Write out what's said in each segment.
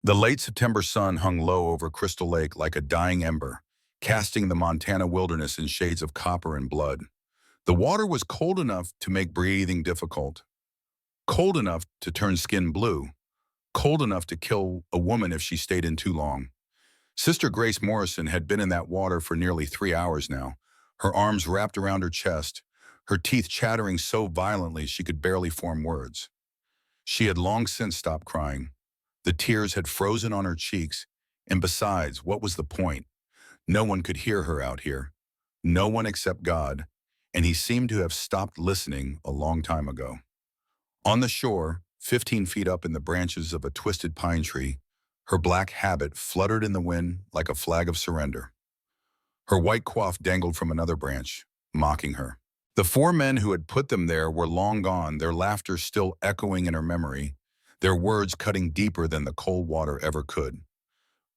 The late September sun hung low over Crystal Lake like a dying ember, casting the Montana wilderness in shades of copper and blood. The water was cold enough to make breathing difficult, cold enough to turn skin blue, cold enough to kill a woman if she stayed in too long. Sister Grace Morrison had been in that water for nearly 3 hours now, her arms wrapped around her chest, her teeth chattering so violently she could barely form words. She had long since stopped crying. The tears had frozen on her cheeks, and besides, what was the point? No one could hear her out here. No one except God, and he seemed to have stopped listening a long time ago. On the shore, 15 feet up in the branches of a twisted pine tree, her black habit fluttered in the wind like a flag of surrender. Her white coif dangled from another branch, mocking her. The four men who had put them there were long gone, their laughter still echoing in her memory, their words cutting deeper than the cold water ever could.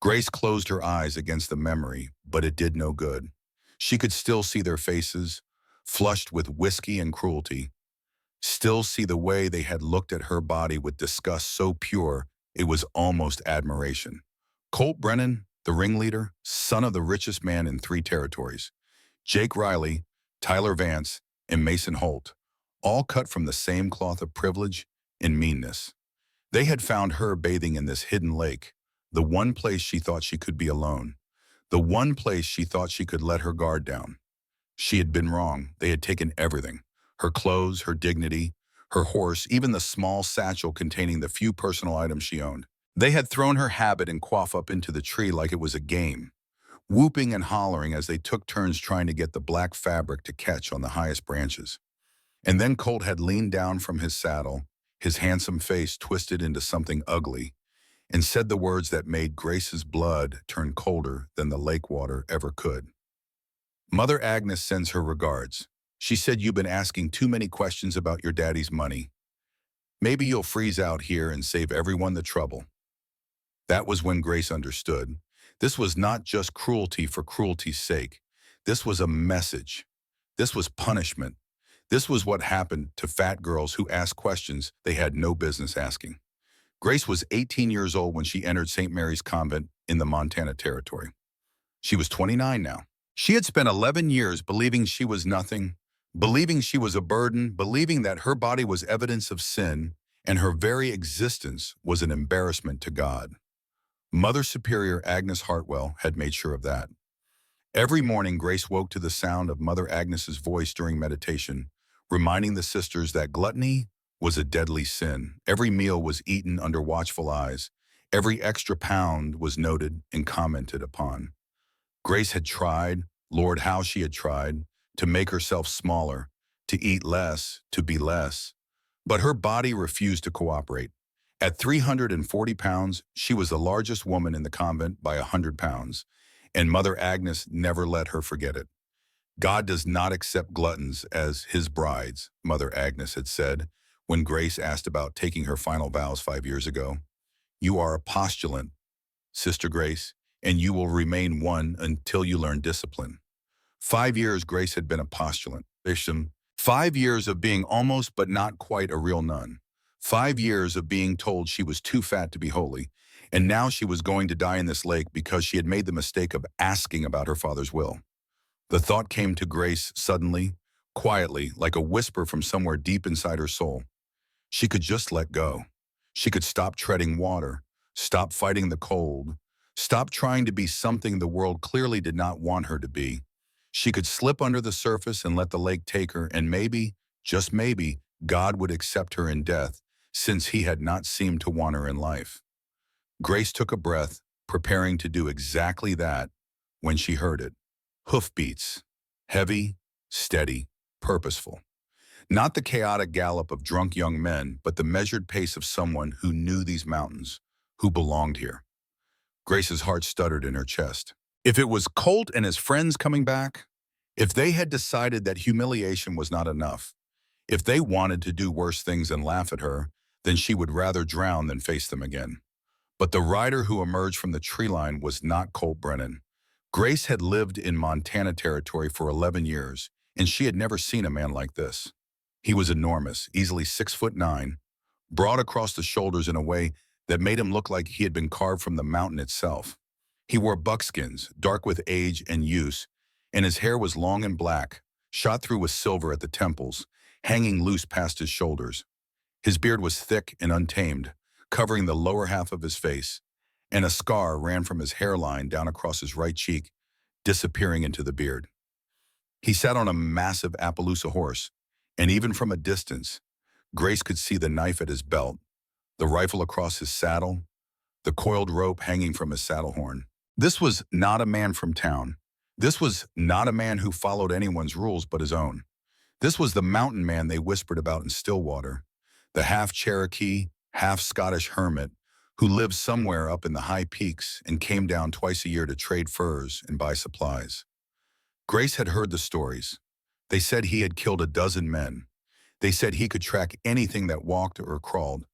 Grace closed her eyes against the memory, but it did no good. She could still see their faces, flushed with whiskey and cruelty, still see the way they had looked at her body with disgust so pure it was almost admiration. Colt Brennan, the ringleader, son of the richest man in 3 territories. Jake Riley, Tyler Vance, and Mason Holt, all cut from the same cloth of privilege and meanness. They had found her bathing in this hidden lake, the one place she thought she could be alone, the one place she thought she could let her guard down. She had been wrong. They had taken everything, her clothes, her dignity, her horse, even the small satchel containing the few personal items she owned. They had thrown her habit and coif up into the tree like it was a game, whooping and hollering as they took turns trying to get the black fabric to catch on the highest branches. And then Colt had leaned down from his saddle, his handsome face twisted into something ugly, and said the words that made Grace's blood turn colder than the lake water ever could. Mother Agnes sends her regards. She said you've been asking too many questions about your daddy's money. Maybe you'll freeze out here and save everyone the trouble. That was when Grace understood. This was not just cruelty for cruelty's sake. This was a message. This was punishment. This was what happened to fat girls who asked questions they had no business asking. Grace was 18 years old when she entered St. Mary's Convent in the Montana Territory. She was 29 now. She had spent 11 years believing she was nothing, believing she was a burden, believing that her body was evidence of sin, and her very existence was an embarrassment to God. Mother Superior Agnes Hartwell had made sure of that. Every morning, Grace woke to the sound of Mother Agnes's voice during meditation, reminding the sisters that gluttony was a deadly sin. Every meal was eaten under watchful eyes. Every extra pound was noted and commented upon. Grace had tried, Lord, how she had tried, to make herself smaller, to eat less, to be less. But her body refused to cooperate. At 340 pounds, she was the largest woman in the convent by 100 pounds, and Mother Agnes never let her forget it. God does not accept gluttons as his brides, Mother Agnes had said when Grace asked about taking her final vows 5 years ago. You are a postulant, Sister Grace, and you will remain one until you learn discipline. 5 years Grace had been a postulant. 5 years of being almost but not quite a real nun. 5 years of being told she was too fat to be holy, and now she was going to die in this lake because she had made the mistake of asking about her father's will. The thought came to Grace suddenly, quietly, like a whisper from somewhere deep inside her soul. She could just let go. She could stop treading water, stop fighting the cold, stop trying to be something the world clearly did not want her to be. She could slip under the surface and let the lake take her, and maybe, just maybe, God would accept her in death, since he had not seemed to want her in life. Grace took a breath, preparing to do exactly that, when she heard it. Hoofbeats. Heavy, steady, purposeful. Not the chaotic gallop of drunk young men, but the measured pace of someone who knew these mountains, who belonged here. Grace's heart stuttered in her chest. If it was Colt and his friends coming back, if they had decided that humiliation was not enough, if they wanted to do worse things and laugh at her, then she would rather drown than face them again. But the rider who emerged from the tree line was not Colt Brennan. Grace had lived in Montana Territory for 11 years, and she had never seen a man like this. He was enormous, easily 6'9", broad across the shoulders in a way that made him look like he had been carved from the mountain itself. He wore buckskins, dark with age and use, and his hair was long and black, shot through with silver at the temples, hanging loose past his shoulders. His beard was thick and untamed, covering the lower half of his face, and a scar ran from his hairline down across his right cheek, disappearing into the beard. He sat on a massive Appaloosa horse, and even from a distance, Grace could see the knife at his belt, the rifle across his saddle, the coiled rope hanging from his saddle horn. This was not a man from town. This was not a man who followed anyone's rules but his own. This was the mountain man they whispered about in Stillwater, the half-Cherokee, half-Scottish hermit who lived somewhere up in the high peaks and came down twice a year to trade furs and buy supplies. Grace had heard the stories. They said he had killed a dozen men. They said he could track anything that walked or crawled.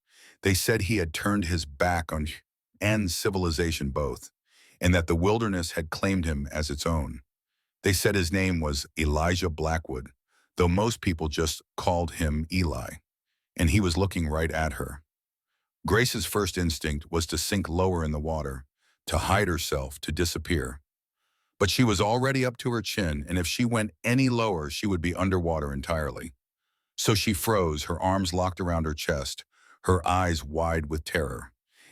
They said he had turned his back on and civilization both, and that the wilderness had claimed him as its own. They said his name was Elijah Blackwood, though most people just called him Eli, and he was looking right at her. Grace's first instinct was to sink lower in the water, to hide herself, to disappear. But she was already up to her chin, and if she went any lower, she would be underwater entirely. So she froze, her arms locked around her chest, her eyes wide with terror.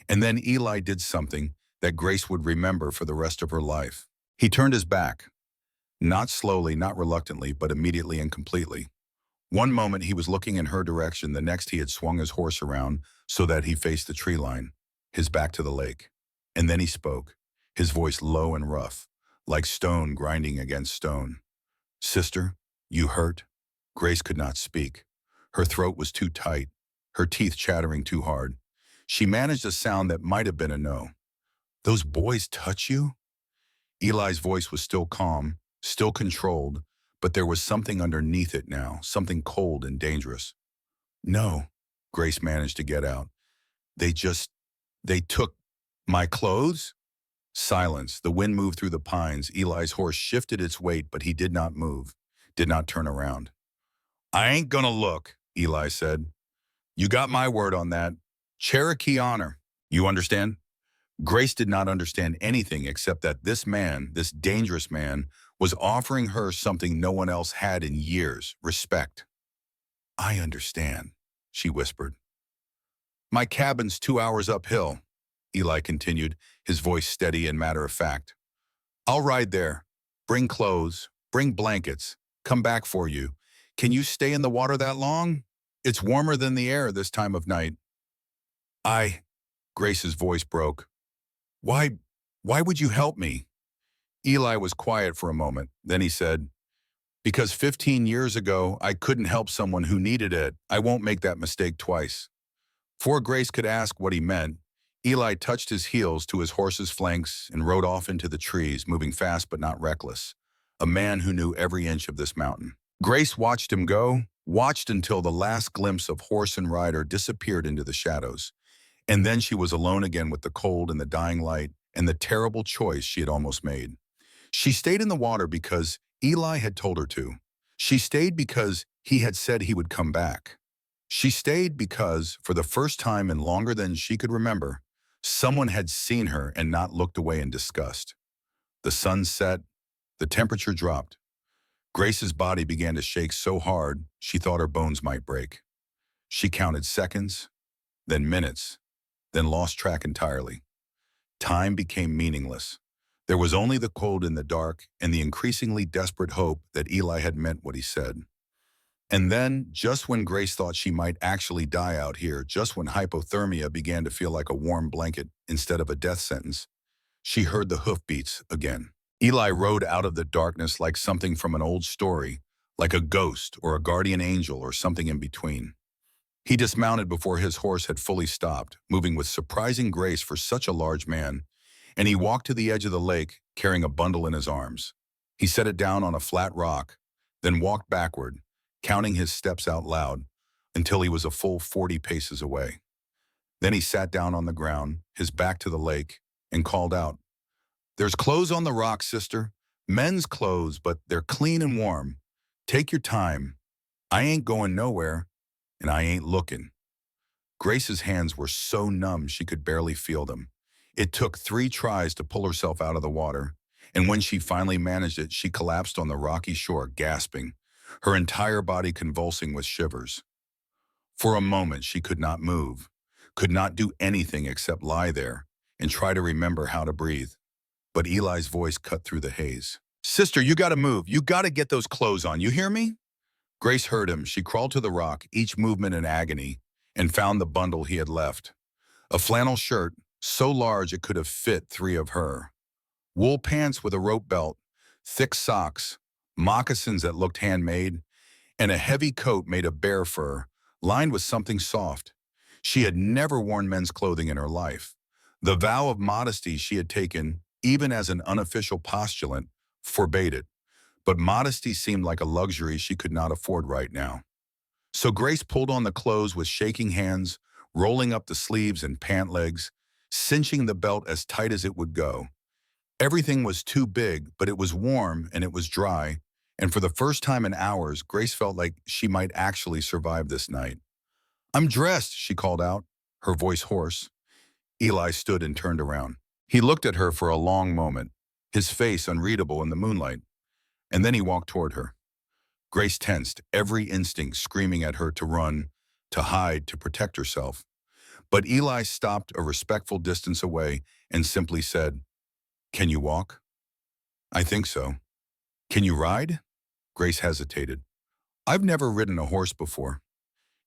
And then Eli did something that Grace would remember for the rest of her life. He turned his back. Not slowly, not reluctantly, but immediately and completely. One moment he was looking in her direction, the next he had swung his horse around so that he faced the tree line, his back to the lake. And then he spoke, his voice low and rough, like stone grinding against stone. "Sister, you hurt?" Grace could not speak. Her throat was too tight, her teeth chattering too hard. She managed a sound that might have been a no. "Those boys touch you?" Eli's voice was still calm, still controlled, but there was something underneath it now, something cold and dangerous. "No," Grace managed to get out. They took my clothes?" Silence. The wind moved through the pines. Eli's horse shifted its weight, but he did not move, did not turn around. "I ain't gonna look," Eli said. "You got my word on that. Cherokee honor. You understand?" Grace did not understand anything except that this man, this dangerous man, was offering her something no one else had in years, respect. "I understand," she whispered. "My cabin's 2 hours uphill," Eli continued, his voice steady and matter-of-fact. "I'll ride there. Bring clothes, bring blankets, come back for you. Can you stay in the water that long? It's warmer than the air this time of night." Grace's voice broke. Why would you help me?" Eli was quiet for a moment. Then he said, "Because 15 years ago, I couldn't help someone who needed it. I won't make that mistake twice." Before Grace could ask what he meant, Eli touched his heels to his horse's flanks and rode off into the trees, moving fast but not reckless. A man who knew every inch of this mountain. Grace watched him go, watched until the last glimpse of horse and rider disappeared into the shadows. And then she was alone again with the cold and the dying light and the terrible choice she had almost made. She stayed in the water because Eli had told her to. She stayed because he had said he would come back. She stayed because, for the first time in longer than she could remember, someone had seen her and not looked away in disgust. The sun set, the temperature dropped. Grace's body began to shake so hard she thought her bones might break. She counted seconds, then minutes, then lost track entirely. Time became meaningless. There was only the cold in the dark and the increasingly desperate hope that Eli had meant what he said. And then, just when Grace thought she might actually die out here, just when hypothermia began to feel like a warm blanket instead of a death sentence, she heard the hoofbeats again. Eli rode out of the darkness like something from an old story, like a ghost or a guardian angel or something in between. He dismounted before his horse had fully stopped, moving with surprising grace for such a large man, and he walked to the edge of the lake, carrying a bundle in his arms. He set it down on a flat rock, then walked backward, counting his steps out loud, until he was a full 40 paces away. Then he sat down on the ground, his back to the lake, and called out, "There's clothes on the rock, sister. Men's clothes, but they're clean and warm. Take your time. I ain't going nowhere, and I ain't looking." Grace's hands were so numb she could barely feel them. It took 3 tries to pull herself out of the water, and when she finally managed it, she collapsed on the rocky shore, gasping, her entire body convulsing with shivers. For a moment, she could not move, could not do anything except lie there and try to remember how to breathe. But Eli's voice cut through the haze. "Sister, you gotta move. You gotta get those clothes on. You hear me?" Grace heard him. She crawled to the rock, each movement in agony, and found the bundle he had left. A flannel shirt, so large it could have fit 3 of her. Wool pants with a rope belt, thick socks, moccasins that looked handmade, and a heavy coat made of bear fur, lined with something soft. She had never worn men's clothing in her life. The vow of modesty she had taken, even as an unofficial postulant, forbade it. But modesty seemed like a luxury she could not afford right now. So Grace pulled on the clothes with shaking hands, rolling up the sleeves and pant legs, cinching the belt as tight as it would go. Everything was too big, but it was warm and it was dry, and for the first time in hours, Grace felt like she might actually survive this night. "I'm dressed," she called out, her voice hoarse. Eli stood and turned around. He looked at her for a long moment, his face unreadable in the moonlight, and then he walked toward her. Grace tensed, every instinct screaming at her to run, to hide, to protect herself. But Eli stopped a respectful distance away and simply said, "Can you walk?" "I think so." "Can you ride?" Grace hesitated. "I've never ridden a horse before."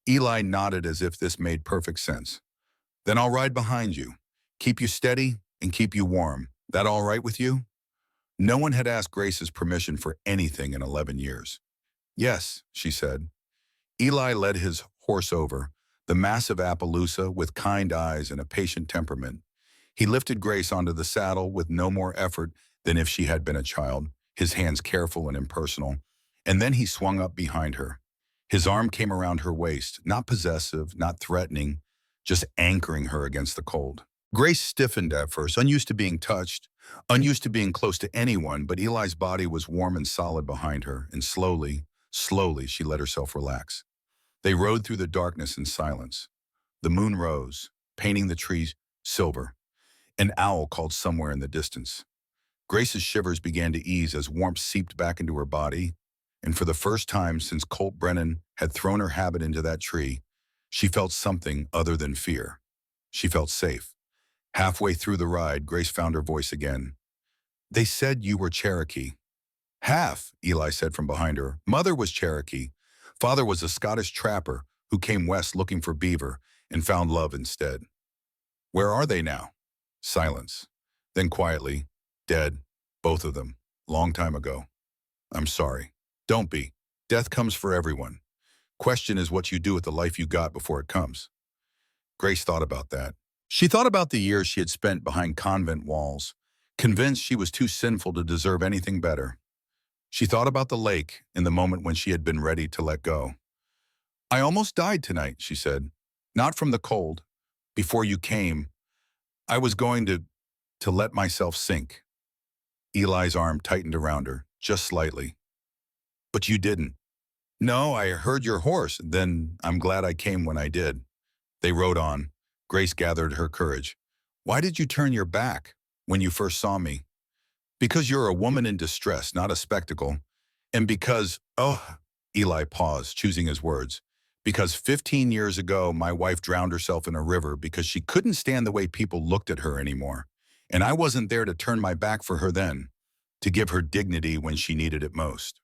Eli nodded as if this made perfect sense. "Then I'll ride behind you. Keep you steady and keep you warm. That all right with you?" No one had asked Grace's permission for anything in 11 years. "Yes," she said. Eli led his horse over, the massive Appaloosa with kind eyes and a patient temperament. He lifted Grace onto the saddle with no more effort than if she had been a child, his hands careful and impersonal, and then he swung up behind her. His arm came around her waist, not possessive, not threatening, just anchoring her against the cold. Grace stiffened at first, unused to being touched, unused to being close to anyone, but Eli's body was warm and solid behind her, and slowly, she let herself relax. They rode through the darkness in silence. The moon rose, painting the trees silver. An owl called somewhere in the distance. Grace's shivers began to ease as warmth seeped back into her body, and for the first time since Colt Brennan had thrown her habit into that tree, she felt something other than fear. She felt safe. Halfway through the ride, Grace found her voice again. "They said you were Cherokee." "Half," Eli said from behind her. "Mother was Cherokee. Father was a Scottish trapper who came west looking for beaver and found love instead." "Where are they now?" Silence. Then quietly, "Dead, both of them, long time ago." "I'm sorry." "Don't be. Death comes for everyone. Question is what you do with the life you got before it comes." Grace thought about that. She thought about the years she had spent behind convent walls, convinced she was too sinful to deserve anything better. She thought about the lake in the moment when she had been ready to let go. "I almost died tonight," she said. "Not from the cold. Before you came, I was going to let myself sink." Eli's arm tightened around her, just slightly. "But you didn't." "No, I heard your horse. Then I'm glad I came when I did." They rode on. Grace gathered her courage. "Why did you turn your back when you first saw me?" "Because you're a woman in distress, not a spectacle. And because, oh," Eli paused, choosing his words, "because 15 years ago, my wife drowned herself in a river because she couldn't stand the way people looked at her anymore. And I wasn't there to turn my back for her then, to give her dignity when she needed it most."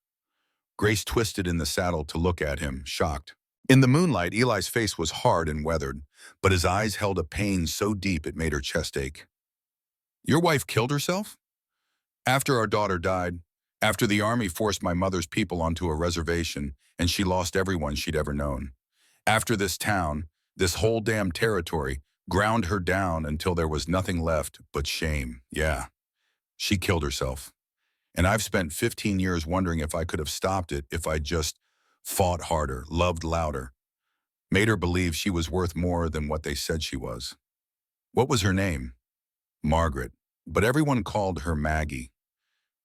Grace twisted in the saddle to look at him, shocked. In the moonlight, Eli's face was hard and weathered, but his eyes held a pain so deep it made her chest ache. "Your wife killed herself?" "After our daughter died, after the army forced my mother's people onto a reservation and she lost everyone she'd ever known. After this town, this whole damn territory, ground her down until there was nothing left but shame. Yeah, she killed herself. And I've spent 15 years wondering if I could have stopped it if I'd just fought harder, loved louder, made her believe she was worth more than what they said she was." "What was her name?" "Margaret. But everyone called her Maggie.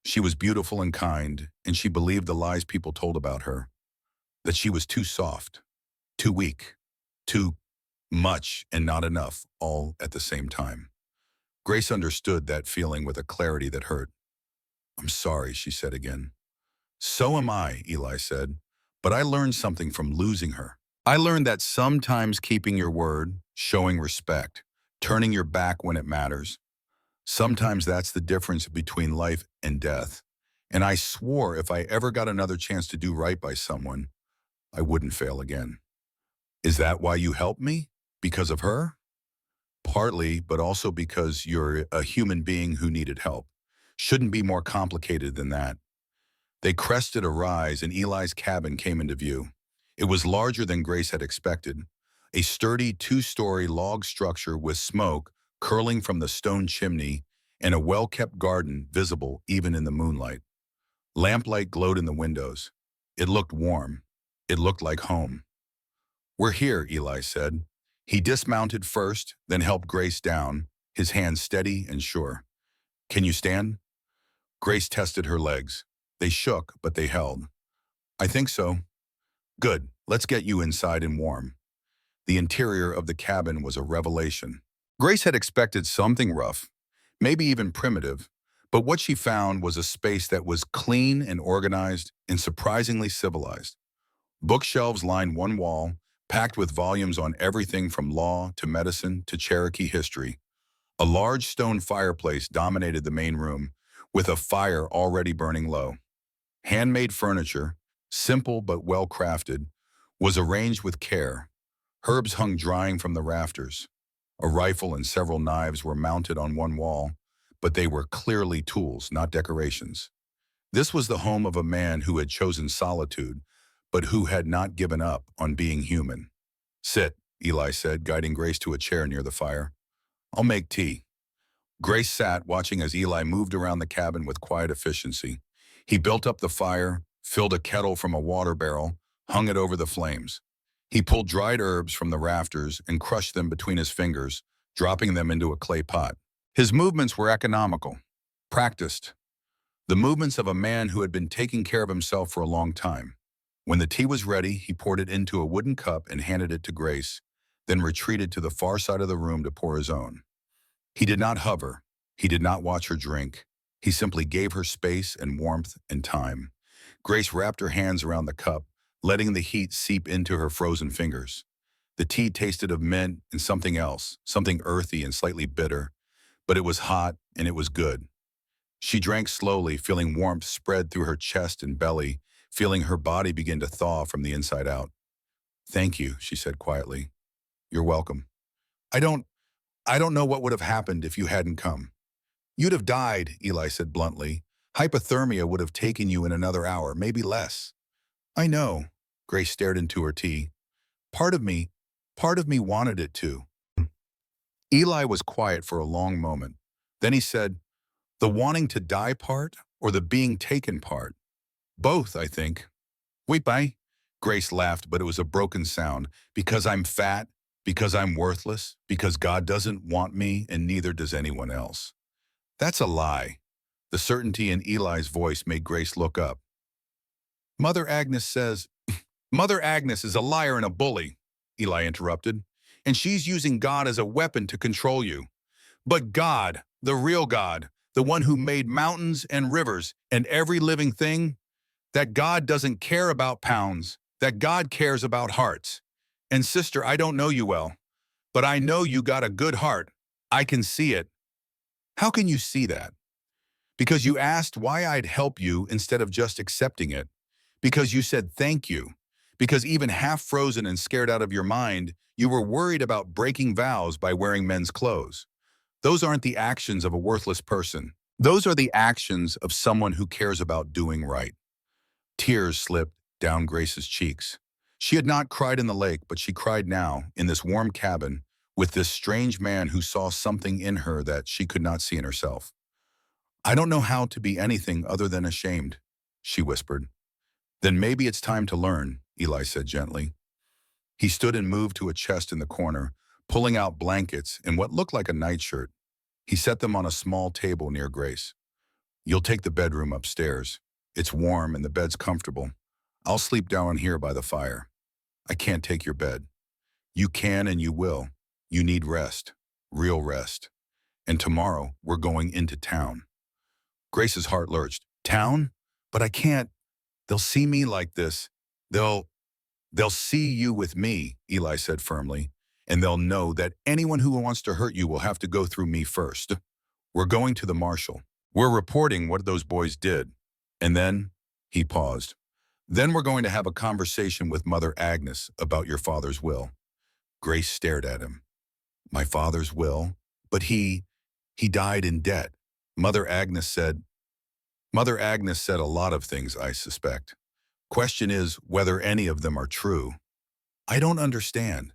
She was beautiful and kind, and she believed the lies people told about her. That she was too soft, too weak, too Much and not enough, all at the same time. Grace understood that feeling with a clarity that hurt. "I'm sorry," she said again. "So am I," Eli said. "But I learned something from losing her. I learned that sometimes keeping your word, showing respect, turning your back when it matters, sometimes that's the difference between life and death. And I swore if I ever got another chance to do right by someone, I wouldn't fail again." "Is that why you helped me? Because of her?" "Partly, but also because you're a human being who needed help. Shouldn't be more complicated than that." They crested a rise and Eli's cabin came into view. It was larger than Grace had expected. A sturdy two-story log structure with smoke curling from the stone chimney and a well-kept garden visible even in the moonlight. Lamplight glowed in the windows. It looked warm. It looked like home. "We're here," Eli said. He dismounted first, then helped Grace down, his hands steady and sure. "Can you stand?" Grace tested her legs. They shook, but they held. "I think so." "Good. Let's get you inside and warm." The interior of the cabin was a revelation. Grace had expected something rough, maybe even primitive, but what she found was a space that was clean and organized and surprisingly civilized. Bookshelves lined one wall, packed with volumes on everything from law to medicine to Cherokee history. A large stone fireplace dominated the main room, with a fire already burning low. Handmade furniture, simple but well-crafted, was arranged with care. Herbs hung drying from the rafters. A rifle and several knives were mounted on one wall, but they were clearly tools, not decorations. This was the home of a man who had chosen solitude, but who had not given up on being human. "Sit," Eli said, guiding Grace to a chair near the fire. "I'll make tea." Grace sat, watching as Eli moved around the cabin with quiet efficiency. He built up the fire, filled a kettle from a water barrel, hung it over the flames. He pulled dried herbs from the rafters and crushed them between his fingers, dropping them into a clay pot. His movements were economical, practiced, the movements of a man who had been taking care of himself for a long time. When the tea was ready, he poured it into a wooden cup and handed it to Grace, then retreated to the far side of the room to pour his own. He did not hover. He did not watch her drink. He simply gave her space and warmth and time. Grace wrapped her hands around the cup, letting the heat seep into her frozen fingers. The tea tasted of mint and something else, something earthy and slightly bitter, but it was hot and it was good. She drank slowly, feeling warmth spread through her chest and belly, feeling her body begin to thaw from the inside out. "Thank you," she said quietly. "You're welcome. I don't I don't know what would have happened if you hadn't come." "You'd have died," Eli said bluntly. "Hypothermia would have taken you in another hour, maybe less." "I know." Grace stared into her tea. Part of me, part of me wanted it to." Eli was quiet for a long moment. Then he said, "The wanting to die part or the being taken part?" "Both, I think." "Wait, bye." Grace laughed, but it was a broken sound. "Because I'm fat, because I'm worthless, because God doesn't want me and neither does anyone else." "That's a lie." The certainty in Eli's voice made Grace look up. "Mother Agnes says—" "Mother Agnes is a liar and a bully," Eli interrupted, "and she's using God as a weapon to control you. But God, the real God, the one who made mountains and rivers and every living thing, that God doesn't care about pounds, that God cares about hearts. And sister, I don't know you well, but I know you got a good heart. I can see it." "How can you see that?" "Because you asked why I'd help you instead of just accepting it. Because you said thank you. Because even half frozen and scared out of your mind, you were worried about breaking vows by wearing men's clothes. Those aren't the actions of a worthless person. Those are the actions of someone who cares about doing right." Tears slipped down Grace's cheeks. She had not cried in the lake, but she cried now, in this warm cabin, with this strange man who saw something in her that she could not see in herself. "I don't know how to be anything other than ashamed," she whispered. "Then maybe it's time to learn," Eli said gently. He stood and moved to a chest in the corner, pulling out blankets and what looked like a nightshirt. He set them on a small table near Grace. "You'll take the bedroom upstairs. It's warm and the bed's comfortable. I'll sleep down here by the fire. I can't take your bed." You can and you will. You need rest. Real rest. And tomorrow, we're going into town. Grace's heart lurched. Town? But I can't. They'll see me like this. They'll, they'll see you with me, Eli said firmly. And they'll know that anyone who wants to hurt you will have to go through me first. We're going to the marshal. We're reporting what those boys did. And then, he paused. Then we're going to have a conversation with Mother Agnes about your father's will. Grace stared at him. My father's will? But he died in debt. Mother Agnes said, Mother Agnes said a lot of things, I suspect. Question is whether any of them are true. I don't understand.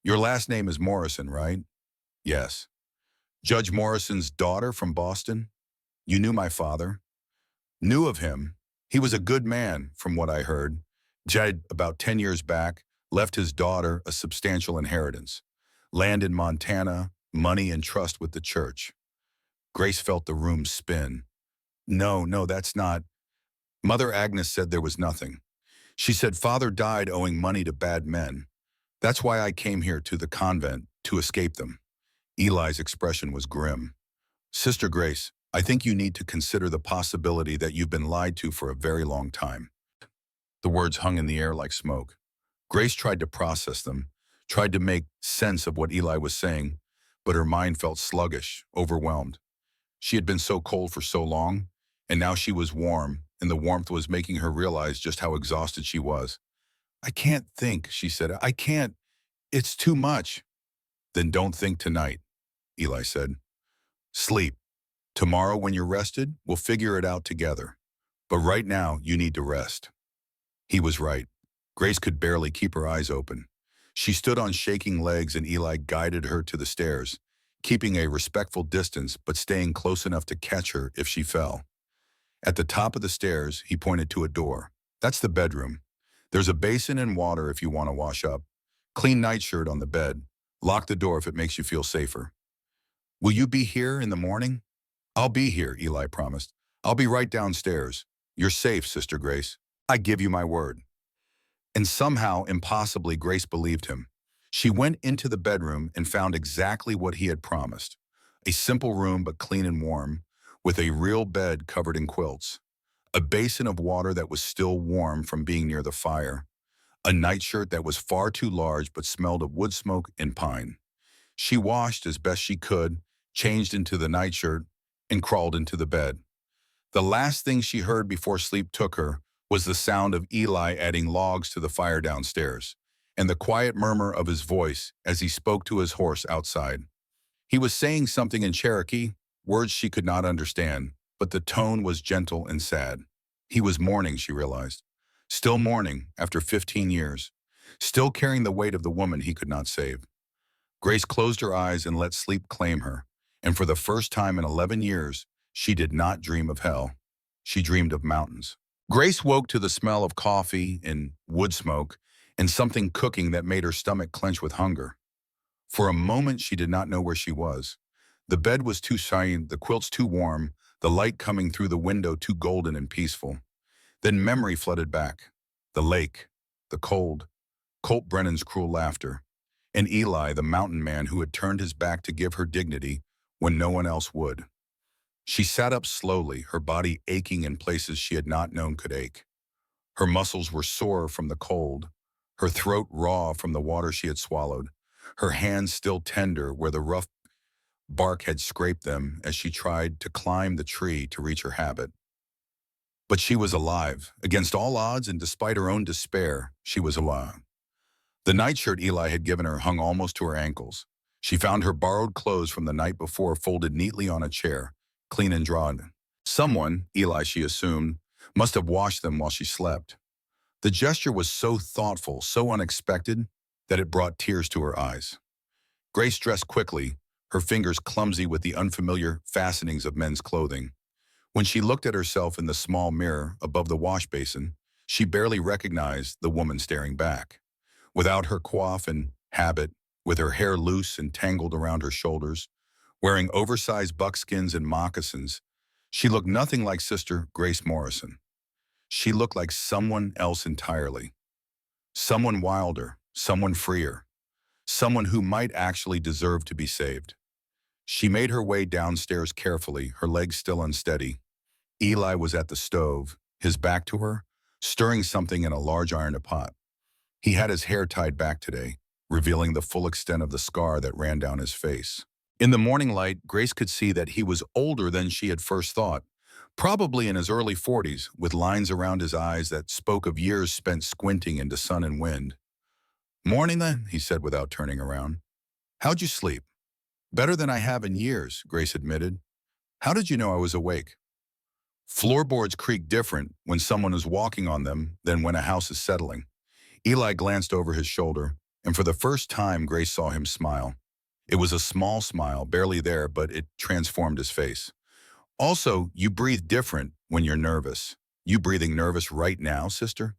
Your last name is Morrison, right? Yes. Judge Morrison's daughter from Boston? You knew my father? Knew of him. He was a good man, from what I heard. Died about 10 years back, left his daughter a substantial inheritance. Land in Montana, money and trust with the church. Grace felt the room spin. No, that's not. Mother Agnes said there was nothing. She said father died owing money to bad men. That's why I came here to the convent, to escape them. Eli's expression was grim. Sister Grace, I think you need to consider the possibility that you've been lied to for a very long time. The words hung in the air like smoke. Grace tried to process them, tried to make sense of what Eli was saying, but her mind felt sluggish, overwhelmed. She had been so cold for so long, and now she was warm, and the warmth was making her realize just how exhausted she was. I can't think, she said. I can't. It's too much. Then don't think tonight, Eli said. Sleep. Tomorrow when you're rested, we'll figure it out together. But right now, you need to rest. He was right. Grace could barely keep her eyes open. She stood on shaking legs and Eli guided her to the stairs, keeping a respectful distance but staying close enough to catch her if she fell. At the top of the stairs, he pointed to a door. That's the bedroom. There's a basin and water if you want to wash up. Clean nightshirt on the bed. Lock the door if it makes you feel safer. Will you be here in the morning? I'll be here, Eli promised. I'll be right downstairs. You're safe, Sister Grace. I give you my word. And somehow, impossibly, Grace believed him. She went into the bedroom and found exactly what he had promised. A simple room but clean and warm, with a real bed covered in quilts. A basin of water that was still warm from being near the fire. A nightshirt that was far too large but smelled of wood smoke and pine. She washed as best she could, changed into the nightshirt, and crawled into the bed. The last thing she heard before sleep took her was the sound of Eli adding logs to the fire downstairs, and the quiet murmur of his voice as he spoke to his horse outside. He was saying something in Cherokee, words she could not understand, but the tone was gentle and sad. He was mourning, she realized. Still mourning after 15 years. Still carrying the weight of the woman he could not save. Grace closed her eyes and let sleep claim her, and for the first time in 11 years, she did not dream of hell. She dreamed of mountains. Grace woke to the smell of coffee and wood smoke and something cooking that made her stomach clench with hunger. For a moment, she did not know where she was. The bed was too shiny, the quilts too warm, the light coming through the window too golden and peaceful. Then memory flooded back. The lake, the cold, Colt Brennan's cruel laughter, and Eli, the mountain man who had turned his back to give her dignity when no one else would. She sat up slowly, her body aching in places she had not known could ache. Her muscles were sore from the cold, her throat raw from the water she had swallowed, her hands still tender where the rough bark had scraped them as she tried to climb the tree to reach her habit. But she was alive. Against all odds and despite her own despair, she was alive. The nightshirt Eli had given her hung almost to her ankles. She found her borrowed clothes from the night before folded neatly on a chair, clean and drawn. Someone, Eli she assumed, must have washed them while she slept. The gesture was so thoughtful, so unexpected, that it brought tears to her eyes. Grace dressed quickly, her fingers clumsy with the unfamiliar fastenings of men's clothing. When she looked at herself in the small mirror above the wash basin, she barely recognized the woman staring back. Without her coif and habit, with her hair loose and tangled around her shoulders, wearing oversized buckskins and moccasins, she looked nothing like Sister Grace Morrison. She looked like someone else entirely. Someone wilder, someone freer. someone who might actually deserve to be saved. She made her way downstairs carefully, her legs still unsteady. Eli was at the stove, his back to her, stirring something in a large iron pot. He had his hair tied back today, revealing the full extent of the scar that ran down his face. In the morning light, Grace could see that he was older than she had first thought, probably in his early 40s, with lines around his eyes that spoke of years spent squinting into sun and wind. "Morning then," he said without turning around. "How'd you sleep?" "Better than I have in years," Grace admitted. "How did you know I was awake?" Floorboards creak different when someone is walking on them than when a house is settling. Eli glanced over his shoulder, and for the first time Grace saw him smile. It was a small smile, barely there, but it transformed his face. "Also, you breathe different when you're nervous. You breathing nervous right now, sister?"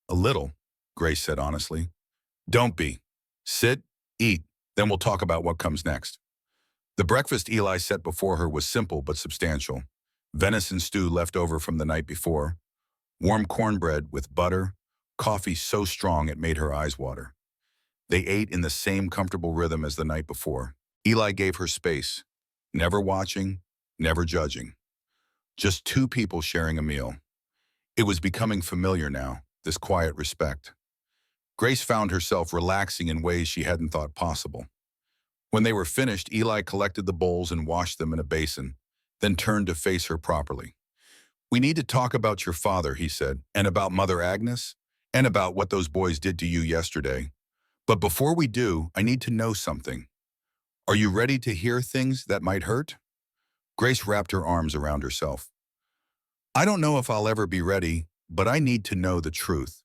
"A little," Grace said honestly. "Don't be. Sit, eat, then we'll talk about what comes next." The breakfast Eli set before her was simple but substantial. Venison stew left over from the night before, warm cornbread with butter, coffee so strong it made her eyes water. They ate in the same comfortable rhythm as the night before. Eli gave her space, never watching, never judging. Just two people sharing a meal. It was becoming familiar now, this quiet respect. Grace found herself relaxing in ways she hadn't thought possible. When they were finished, Eli collected the bowls and washed them in a basin, then turned to face her properly. "We need to talk about your father," he said, "and about Mother Agnes, and about what those boys did to you yesterday. But before we do, I need to know something. Are you ready to hear things that might hurt?" Grace wrapped her arms around herself. "I don't know if I'll ever be ready, but I need to know the truth."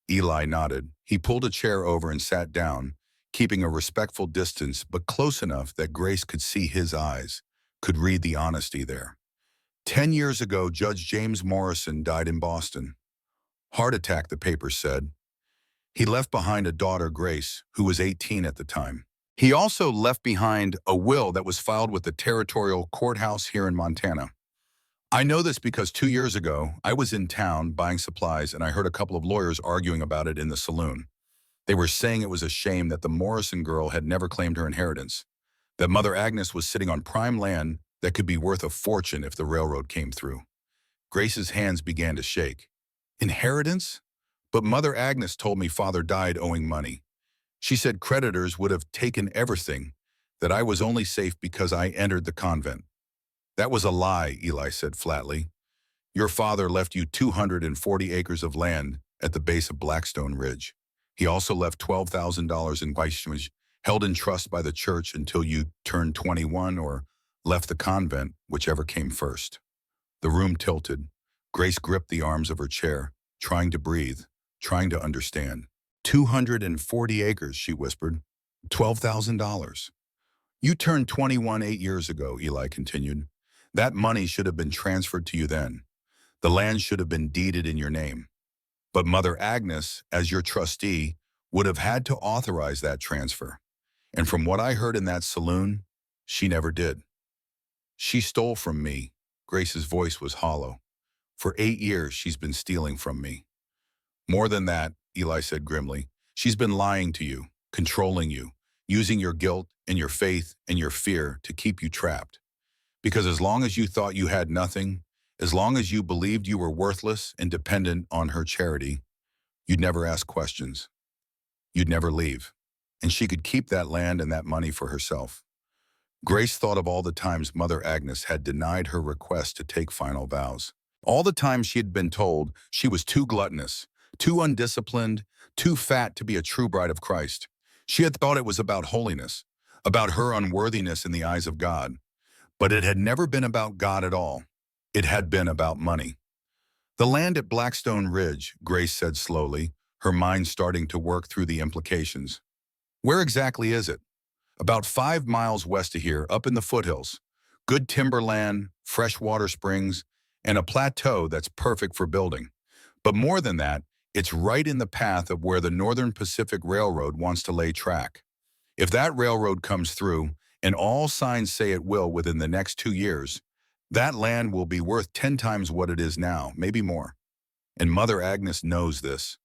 Eli nodded. He pulled a chair over and sat down, keeping a respectful distance but close enough that Grace could see his eyes, could read the honesty there. 10 years ago, Judge James Morrison died in Boston. Heart attack, the papers said. He left behind a daughter, Grace, who was 18 at the time. He also left behind a will that was filed with the territorial courthouse here in Montana. I know this because 2 years ago, I was in town buying supplies and I heard a couple of lawyers arguing about it in the saloon. They were saying it was a shame that the Morrison girl had never claimed her inheritance, that Mother Agnes was sitting on prime land that could be worth a fortune if the railroad came through. Grace's hands began to shake. Inheritance? But Mother Agnes told me father died owing money. She said creditors would have taken everything, that I was only safe because I entered the convent. That was a lie, Eli said flatly. Your father left you 240 acres of land at the base of Blackstone Ridge. He also left $12,000 in Weissmuth, held in trust by the church until you turned 21 or left the convent, whichever came first. The room tilted. Grace gripped the arms of her chair, trying to breathe, trying to understand. 240 acres, she whispered. $12,000. You turned 21 8 years ago, Eli continued. That money should have been transferred to you then. The land should have been deeded in your name. But Mother Agnes, as your trustee, would have had to authorize that transfer. And from what I heard in that saloon, she never did. She stole from me. Grace's voice was hollow. For 8 years, she's been stealing from me. More than that, Eli said grimly, she's been lying to you, controlling you, using your guilt and your faith and your fear to keep you trapped. Because as long as you thought you had nothing, as long as you believed you were worthless and dependent on her charity, you'd never ask questions. You'd never leave. And she could keep that land and that money for herself. Grace thought of all the times Mother Agnes had denied her request to take final vows. All the times she had been told she was too gluttonous, too undisciplined, too fat to be a true bride of Christ. She had thought it was about holiness, about her unworthiness in the eyes of God. But it had never been about God at all. It had been about money. The land at Blackstone Ridge, Grace said slowly, her mind starting to work through the implications. Where exactly is it? About 5 miles west of here, up in the foothills. Good timberland, freshwater springs, and a plateau that's perfect for building. But more than that, it's right in the path of where the Northern Pacific Railroad wants to lay track. If that railroad comes through, and all signs say it will within the next 2 years, that land will be worth 10 times what it is now, maybe more. And Mother Agnes knows this.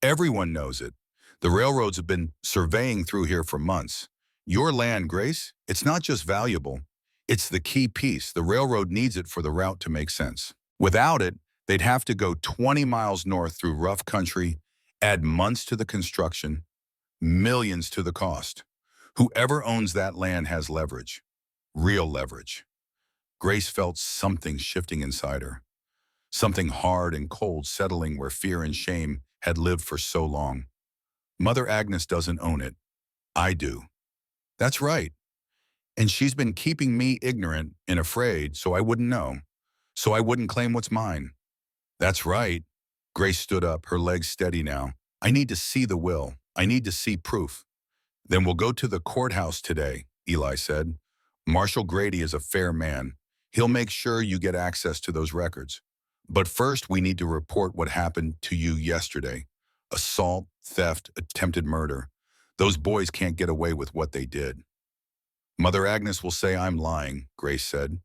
Everyone knows it. The railroads have been surveying through here for months. Your land, Grace, it's not just valuable. It's the key piece. The railroad needs it for the route to make sense. Without it, they'd have to go 20 miles north through rough country, add months to the construction, millions to the cost. Whoever owns that land has leverage. Real leverage. Grace felt something shifting inside her. Something hard and cold settling where fear and shame had lived for so long. Mother Agnes doesn't own it. I do. That's right. And she's been keeping me ignorant and afraid so I wouldn't know. So I wouldn't claim what's mine. That's right. Grace stood up, her legs steady now. I need to see the will. I need to see proof. Then we'll go to the courthouse today, Eli said. Marshal Grady is a fair man. He'll make sure you get access to those records. But first, we need to report what happened to you yesterday. Assault, theft, attempted murder. Those boys can't get away with what they did. Mother Agnes will say I'm lying, Grace said.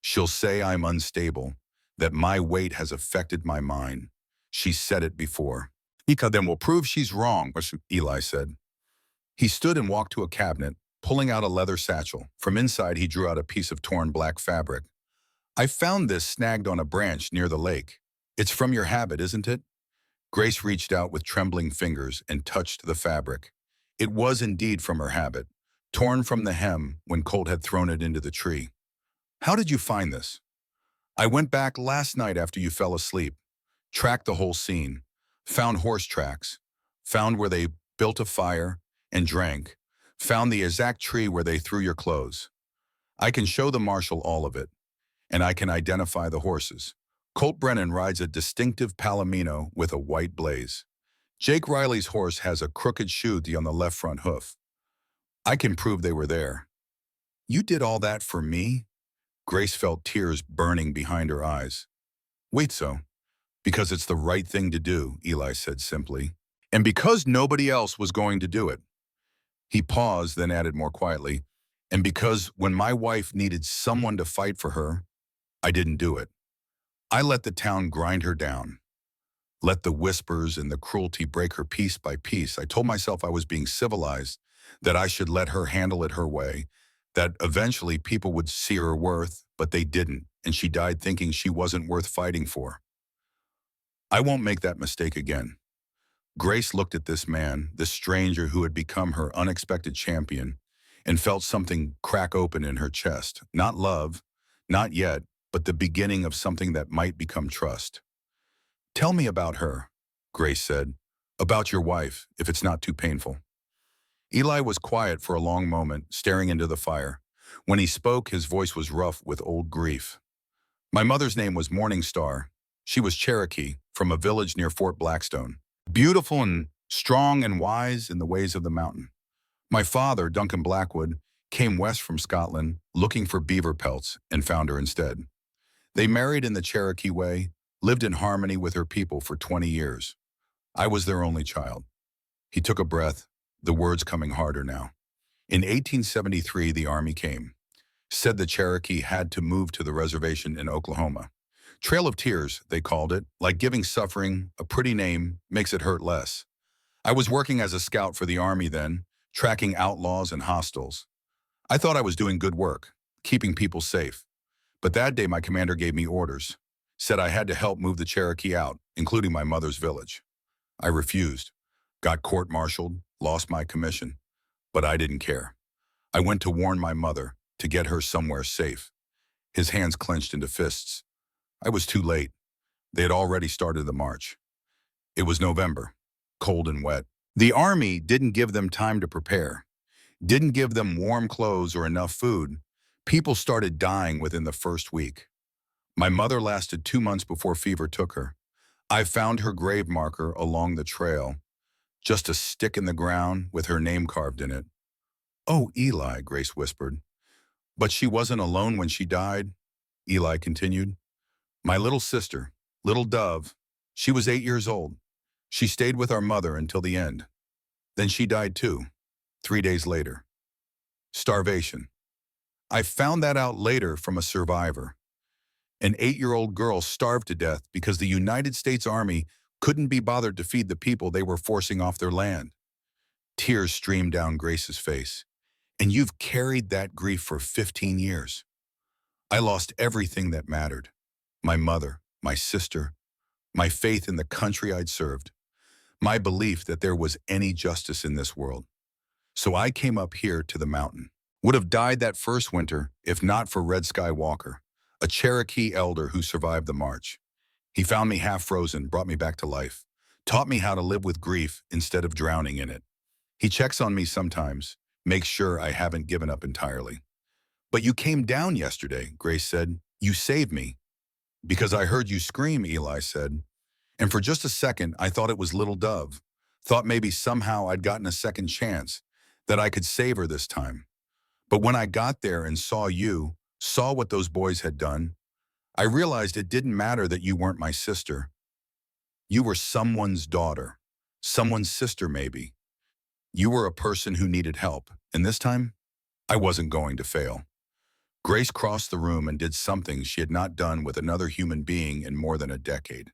She'll say I'm unstable, that my weight has affected my mind. She said it before. Ika then will prove she's wrong, Eli said. He stood and walked to a cabinet, pulling out a leather satchel. From inside, he drew out a piece of torn black fabric. I found this snagged on a branch near the lake. It's from your habit, isn't it? Grace reached out with trembling fingers and touched the fabric. It was indeed from her habit, torn from the hem when Colt had thrown it into the tree. How did you find this? I went back last night after you fell asleep, tracked the whole scene, found horse tracks, found where they built a fire and drank, found the exact tree where they threw your clothes. I can show the marshal all of it, and I can identify the horses. Colt Brennan rides a distinctive Palomino with a white blaze. Jake Riley's horse has a crooked shoe on the left front hoof. I can prove they were there. You did all that for me? Grace felt tears burning behind her eyes. Wait so. Because it's the right thing to do, Eli said simply. And because nobody else was going to do it. He paused, then added more quietly, and because when my wife needed someone to fight for her, I didn't do it. I let the town grind her down. Let the whispers and the cruelty break her piece by piece. I told myself I was being civilized, that I should let her handle it her way, that eventually people would see her worth, but they didn't, and she died thinking she wasn't worth fighting for. I won't make that mistake again. Grace looked at this man, this stranger who had become her unexpected champion, and felt something crack open in her chest. Not love, not yet, but the beginning of something that might become trust. Tell me about her, Grace said. About your wife, if it's not too painful. Eli was quiet for a long moment, staring into the fire. When he spoke, his voice was rough with old grief. My mother's name was Morning Star. She was Cherokee, from a village near Fort Blackstone. Beautiful and strong and wise in the ways of the mountain. My father, Duncan Blackwood, came west from Scotland looking for beaver pelts and found her instead. They married in the Cherokee way, lived in harmony with her people for 20 years. I was their only child. He took a breath, the words coming harder now. In 1873, the Army came. Said the Cherokee had to move to the reservation in Oklahoma. Trail of Tears, they called it, like giving suffering a pretty name makes it hurt less. I was working as a scout for the Army then, tracking outlaws and hostiles. I thought I was doing good work, keeping people safe. But that day my commander gave me orders, said I had to help move the Cherokee out, including my mother's village. I refused, got court-martialed, lost my commission, but I didn't care. I went to warn my mother, to get her somewhere safe. His hands clenched into fists. I was too late. They had already started the march. It was November, cold and wet. The Army didn't give them time to prepare, didn't give them warm clothes or enough food. People started dying within the first week. My mother lasted 2 months before fever took her. I found her grave marker along the trail, just a stick in the ground with her name carved in it. Oh, Eli, Grace whispered. But she wasn't alone when she died, Eli continued. My little sister, little Dove, she was 8 years old. She stayed with our mother until the end. Then she died too, 3 days later. Starvation. I found that out later from a survivor. An 8-year-old girl starved to death because the United States Army couldn't be bothered to feed the people they were forcing off their land. Tears streamed down Grace's face. And you've carried that grief for 15 years. I lost everything that mattered. My mother, my sister, my faith in the country I'd served, my belief that there was any justice in this world. So I came up here to the mountain. Would have died that first winter if not for Red Sky Walker, a Cherokee elder who survived the march. He found me half frozen, brought me back to life, taught me how to live with grief instead of drowning in it. He checks on me sometimes, makes sure I haven't given up entirely. But you came down yesterday, Grace said. You saved me. Because I heard you scream, Eli said. And for just a second, I thought it was Little Dove. Thought maybe somehow I'd gotten a second chance, that I could save her this time. But when I got there and saw you, saw what those boys had done, I realized it didn't matter that you weren't my sister. You were someone's daughter, someone's sister maybe. You were a person who needed help, and this time, I wasn't going to fail. Grace crossed the room and did something she had not done with another human being in more than a decade.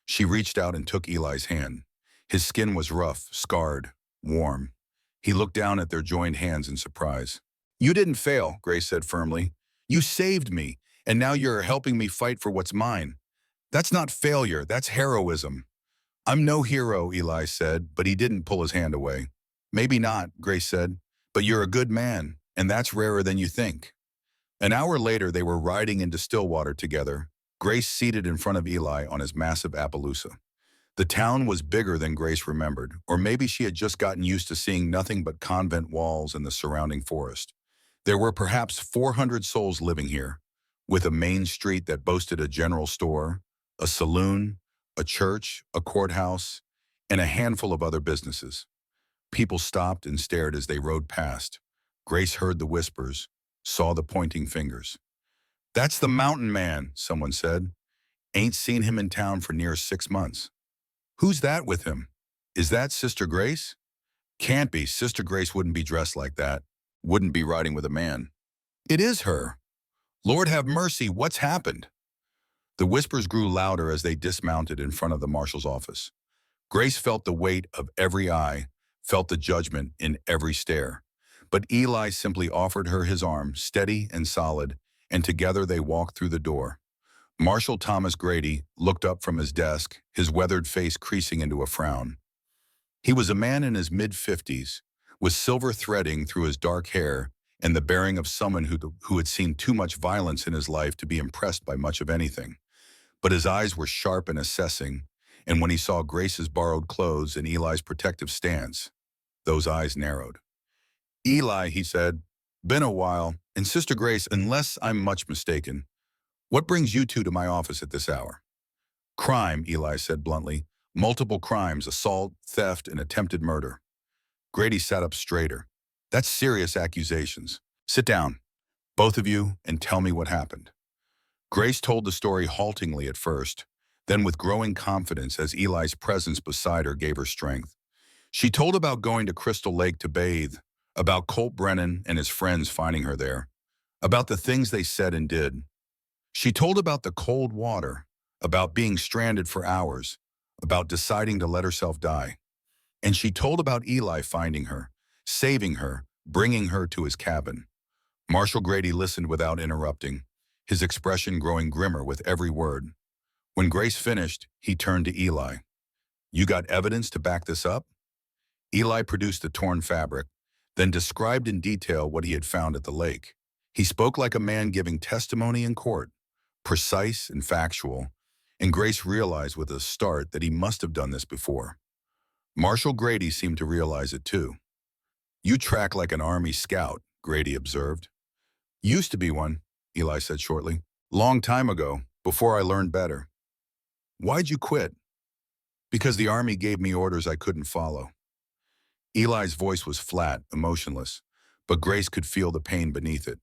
She reached out and took Eli's hand. His skin was rough, scarred, warm. He looked down at their joined hands in surprise. You didn't fail, Grace said firmly. You saved me, and now you're helping me fight for what's mine. That's not failure, that's heroism. I'm no hero, Eli said, but he didn't pull his hand away. Maybe not, Grace said, but you're a good man, and that's rarer than you think. An hour later, they were riding into Stillwater together, Grace seated in front of Eli on his massive Appaloosa. The town was bigger than Grace remembered, or maybe she had just gotten used to seeing nothing but convent walls and the surrounding forest. There were perhaps 400 souls living here, with a main street that boasted a general store, a saloon, a church, a courthouse, and a handful of other businesses. People stopped and stared as they rode past. Grace heard the whispers, saw the pointing fingers. That's the mountain man, someone said. Ain't seen him in town for near 6 months. Who's that with him? Is that Sister Grace? Can't be. Sister Grace wouldn't be dressed like that. Wouldn't be riding with a man. It is her. Lord have mercy, what's happened? The whispers grew louder as they dismounted in front of the marshal's office. Grace felt the weight of every eye, felt the judgment in every stare. But Eli simply offered her his arm, steady and solid, and together they walked through the door. Marshal Thomas Grady looked up from his desk, his weathered face creasing into a frown. He was a man in his mid-50s, with silver threading through his dark hair and the bearing of someone who had seen too much violence in his life to be impressed by much of anything. But his eyes were sharp and assessing, and when he saw Grace's borrowed clothes and Eli's protective stance, those eyes narrowed. Eli, he said, been a while, and Sister Grace, unless I'm much mistaken, what brings you two to my office at this hour? Crime, Eli said bluntly. Multiple crimes, assault, theft, and attempted murder. Grady sat up straighter. That's serious accusations. Sit down, both of you, and tell me what happened. Grace told the story haltingly at first, then with growing confidence as Eli's presence beside her gave her strength. She told about going to Crystal Lake to bathe, about Colt Brennan and his friends finding her there, about the things they said and did. She told about the cold water, about being stranded for hours, about deciding to let herself die. And she told about Eli finding her, saving her, bringing her to his cabin. Marshal Grady listened without interrupting, his expression growing grimmer with every word. When Grace finished, he turned to Eli. You got evidence to back this up? Eli produced the torn fabric, then described in detail what he had found at the lake. He spoke like a man giving testimony in court, precise and factual, and Grace realized with a start that he must have done this before. Marshal Grady seemed to realize it too. You track like an army scout, Grady observed. Used to be one, Eli said shortly. Long time ago, before I learned better. Why'd you quit? Because the army gave me orders I couldn't follow. Eli's voice was flat, emotionless, but Grace could feel the pain beneath it.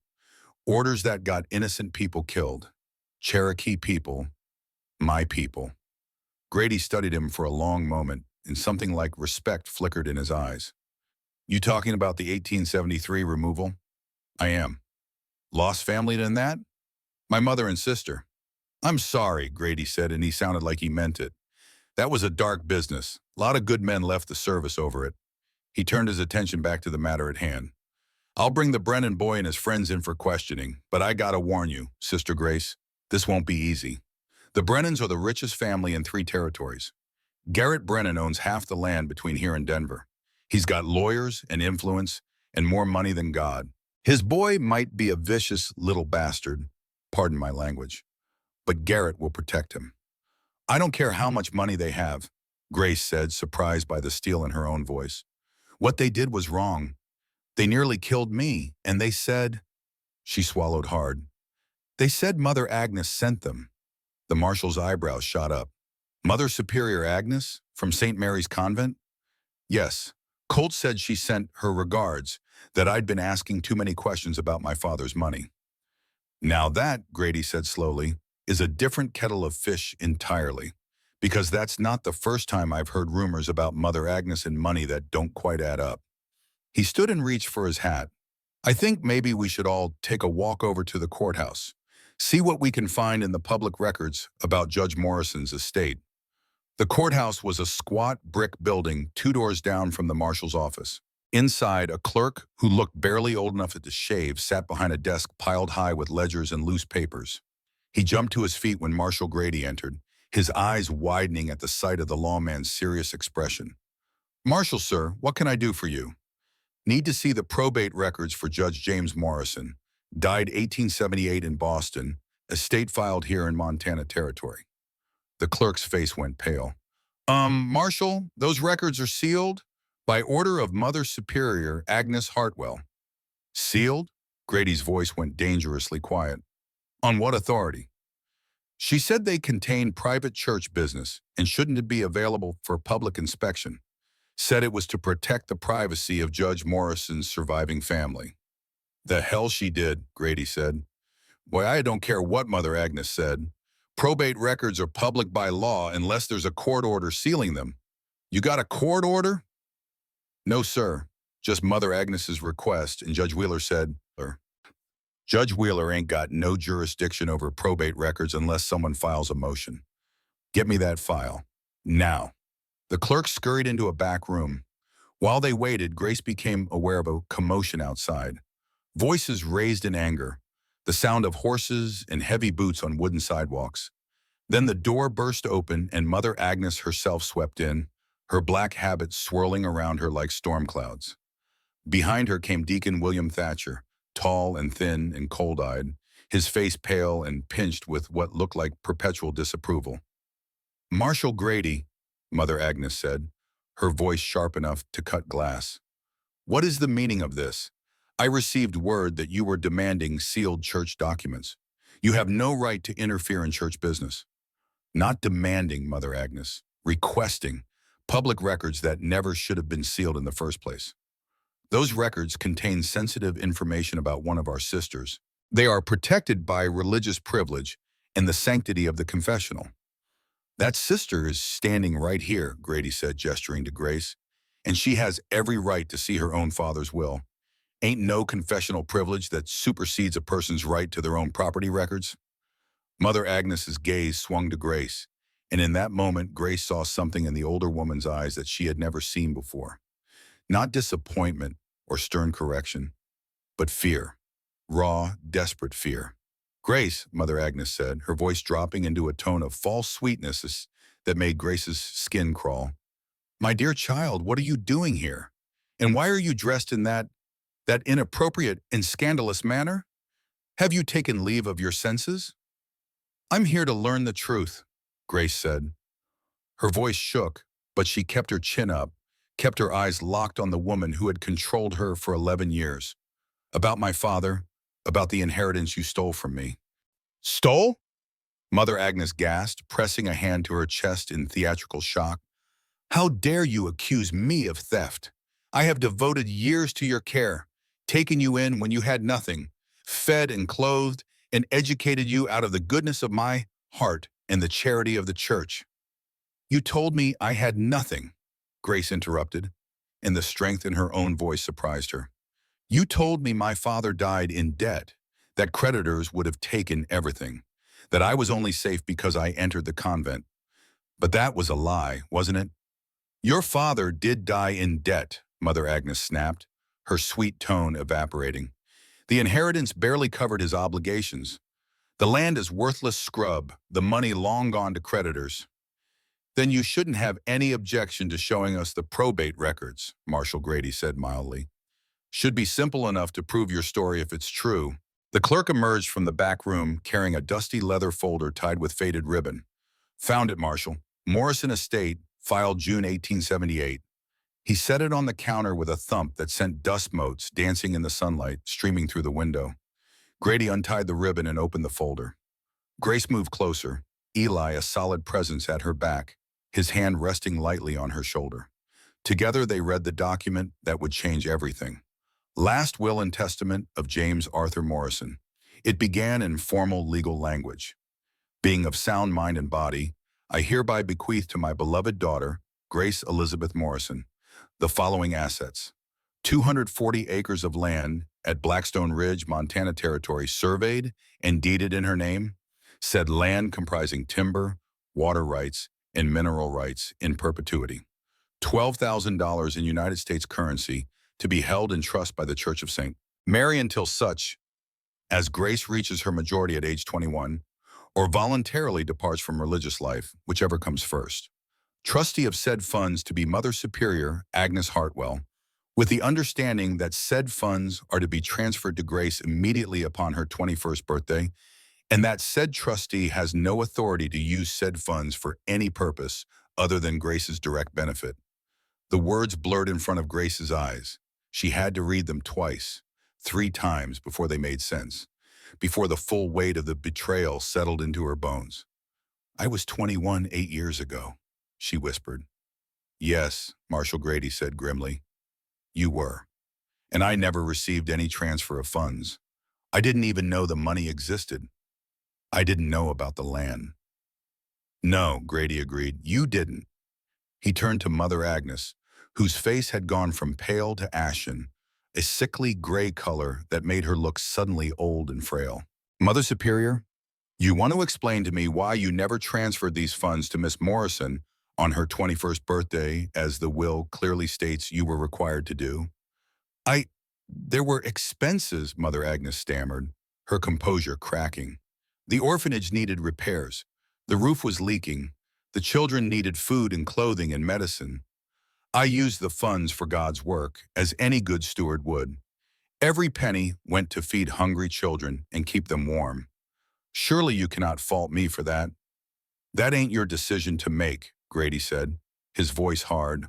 Orders that got innocent people killed. Cherokee people. My people. Grady studied him for a long moment, and something like respect flickered in his eyes. You talking about the 1873 removal? I am. Lost family in that? My mother and sister. I'm sorry, Grady said, and he sounded like he meant it. That was a dark business. A lot of good men left the service over it. He turned his attention back to the matter at hand. I'll bring the Brennan boy and his friends in for questioning, but I gotta warn you, Sister Grace, this won't be easy. The Brennans are the richest family in 3 territories. Garrett Brennan owns half the land between here and Denver. He's got lawyers and influence and more money than God. His boy might be a vicious little bastard, pardon my language, but Garrett will protect him. I don't care how much money they have, Grace said, surprised by the steel in her own voice. What they did was wrong. They nearly killed me, and they said, she swallowed hard, they said Mother Agnes sent them. The marshal's eyebrows shot up. Mother Superior Agnes? From St. Mary's Convent? Yes. Colt said she sent her regards, that I'd been asking too many questions about my father's money. Now that, Grady said slowly, is a different kettle of fish entirely, because that's not the first time I've heard rumors about Mother Agnes and money that don't quite add up. He stood and reached for his hat. I think maybe we should all take a walk over to the courthouse, see what we can find in the public records about Judge Morrison's estate. The courthouse was a squat brick building 2 doors down from the marshal's office. Inside, a clerk who looked barely old enough to shave sat behind a desk piled high with ledgers and loose papers. He jumped to his feet when Marshal Grady entered, his eyes widening at the sight of the lawman's serious expression. Marshal, sir, what can I do for you? Need to see the probate records for Judge James Morrison. Died 1878 in Boston, estate filed here in Montana Territory. The clerk's face went pale. Marshal, those records are sealed by order of Mother Superior Agnes Hartwell. Sealed? Grady's voice went dangerously quiet. On what authority? She said they contained private church business and shouldn't be available for public inspection. Said it was to protect the privacy of Judge Morrison's surviving family. The hell she did, Grady said. Boy, I don't care what Mother Agnes said. Probate records are public by law unless there's a court order sealing them. You got a court order? No, sir. Just Mother Agnes's request, and Judge Wheeler said, Judge Wheeler ain't got no jurisdiction over probate records unless someone files a motion. Get me that file. Now. The clerk scurried into a back room. While they waited, Grace became aware of a commotion outside. Voices raised in anger, the sound of horses and heavy boots on wooden sidewalks. Then the door burst open and Mother Agnes herself swept in, her black habit swirling around her like storm clouds. Behind her came Deacon William Thatcher, tall and thin and cold-eyed, his face pale and pinched with what looked like perpetual disapproval. Marshal Grady, Mother Agnes said, her voice sharp enough to cut glass. What is the meaning of this? I received word that you were demanding sealed church documents. You have no right to interfere in church business. Not demanding, Mother Agnes, requesting public records that never should have been sealed in the first place. Those records contain sensitive information about one of our sisters. They are protected by religious privilege and the sanctity of the confessional. That sister is standing right here, Grady said, gesturing to Grace, and she has every right to see her own father's will. Ain't no confessional privilege that supersedes a person's right to their own property records. Mother Agnes's gaze swung to Grace, and in that moment, Grace saw something in the older woman's eyes that she had never seen before. Not disappointment or stern correction, but fear. Raw, desperate fear. Grace, Mother Agnes said, her voice dropping into a tone of false sweetness that made Grace's skin crawl. My dear child, what are you doing here? And why are you dressed in that inappropriate and scandalous manner? Have you taken leave of your senses? I'm here to learn the truth, Grace said. Her voice shook, but she kept her chin up, kept her eyes locked on the woman who had controlled her for 11 years. About my father, about the inheritance you stole from me. Stole? Mother Agnes gasped, pressing a hand to her chest in theatrical shock. How dare you accuse me of theft? I have devoted years to your care, taken you in when you had nothing, fed and clothed, and educated you out of the goodness of my heart and the charity of the church. You told me I had nothing, Grace interrupted, and the strength in her own voice surprised her. You told me my father died in debt, that creditors would have taken everything, that I was only safe because I entered the convent. But that was a lie, wasn't it? Your father did die in debt, Mother Agnes snapped, her sweet tone evaporating. The inheritance barely covered his obligations. The land is worthless scrub, the money long gone to creditors. Then you shouldn't have any objection to showing us the probate records, Marshal Grady said mildly. Should be simple enough to prove your story if it's true. The clerk emerged from the back room carrying a dusty leather folder tied with faded ribbon. Found it, Marshal. Morrison Estate, filed June 1878. He set it on the counter with a thump that sent dust motes dancing in the sunlight, streaming through the window. Grady untied the ribbon and opened the folder. Grace moved closer, Eli a solid presence at her back, his hand resting lightly on her shoulder. Together they read the document that would change everything. Last Will and Testament of James Arthur Morrison. It began in formal legal language. Being of sound mind and body, I hereby bequeath to my beloved daughter, Grace Elizabeth Morrison, the following assets: 240 acres of land at Blackstone Ridge, Montana Territory, surveyed and deeded in her name, said land comprising timber, water rights, and mineral rights in perpetuity. $12,000 in United States currency to be held in trust by the Church of St. Mary until such as Grace reaches her majority at age 21 or voluntarily departs from religious life, whichever comes first. Trustee of said funds to be Mother Superior Agnes Hartwell, with the understanding that said funds are to be transferred to Grace immediately upon her 21st birthday, and that said trustee has no authority to use said funds for any purpose other than Grace's direct benefit. The words blurred in front of Grace's eyes. She had to read them twice, 3 times before they made sense, before the full weight of the betrayal settled into her bones. I was 21 8 years ago, she whispered. Yes, Marshal Grady said grimly. You were. And I never received any transfer of funds. I didn't even know the money existed. I didn't know about the land. No, Grady agreed, you didn't. He turned to Mother Agnes, whose face had gone from pale to ashen, a sickly gray color that made her look suddenly old and frail. Mother Superior, you want to explain to me why you never transferred these funds to Miss Morrison on her 21st birthday, as the will clearly states you were required to do? There were expenses, Mother Agnes stammered, her composure cracking. The orphanage needed repairs. The roof was leaking. The children needed food and clothing and medicine. I used the funds for God's work, as any good steward would. Every penny went to feed hungry children and keep them warm. Surely you cannot fault me for that. That ain't your decision to make, Grady said, his voice hard.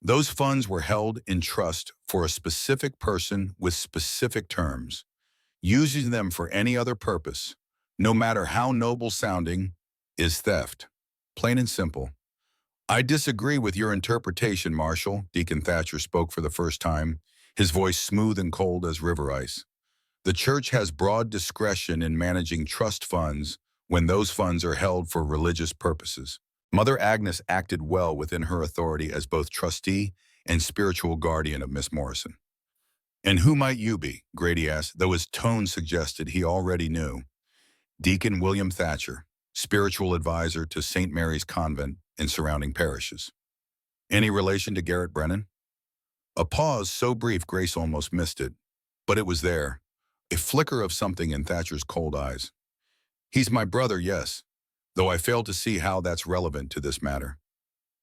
Those funds were held in trust for a specific person with specific terms. Using them for any other purpose, no matter how noble sounding, is theft. Plain and simple. I disagree with your interpretation, Marshal, Deacon Thatcher spoke for the first time, his voice smooth and cold as river ice. The church has broad discretion in managing trust funds when those funds are held for religious purposes. Mother Agnes acted well within her authority as both trustee and spiritual guardian of Miss Morrison. And who might you be? Grady asked, though his tone suggested he already knew. Deacon William Thatcher, spiritual advisor to St. Mary's Convent and surrounding parishes. Any relation to Garrett Brennan? A pause so brief Grace almost missed it, but it was there, a flicker of something in Thatcher's cold eyes. He's my brother, yes, though I fail to see how that's relevant to this matter.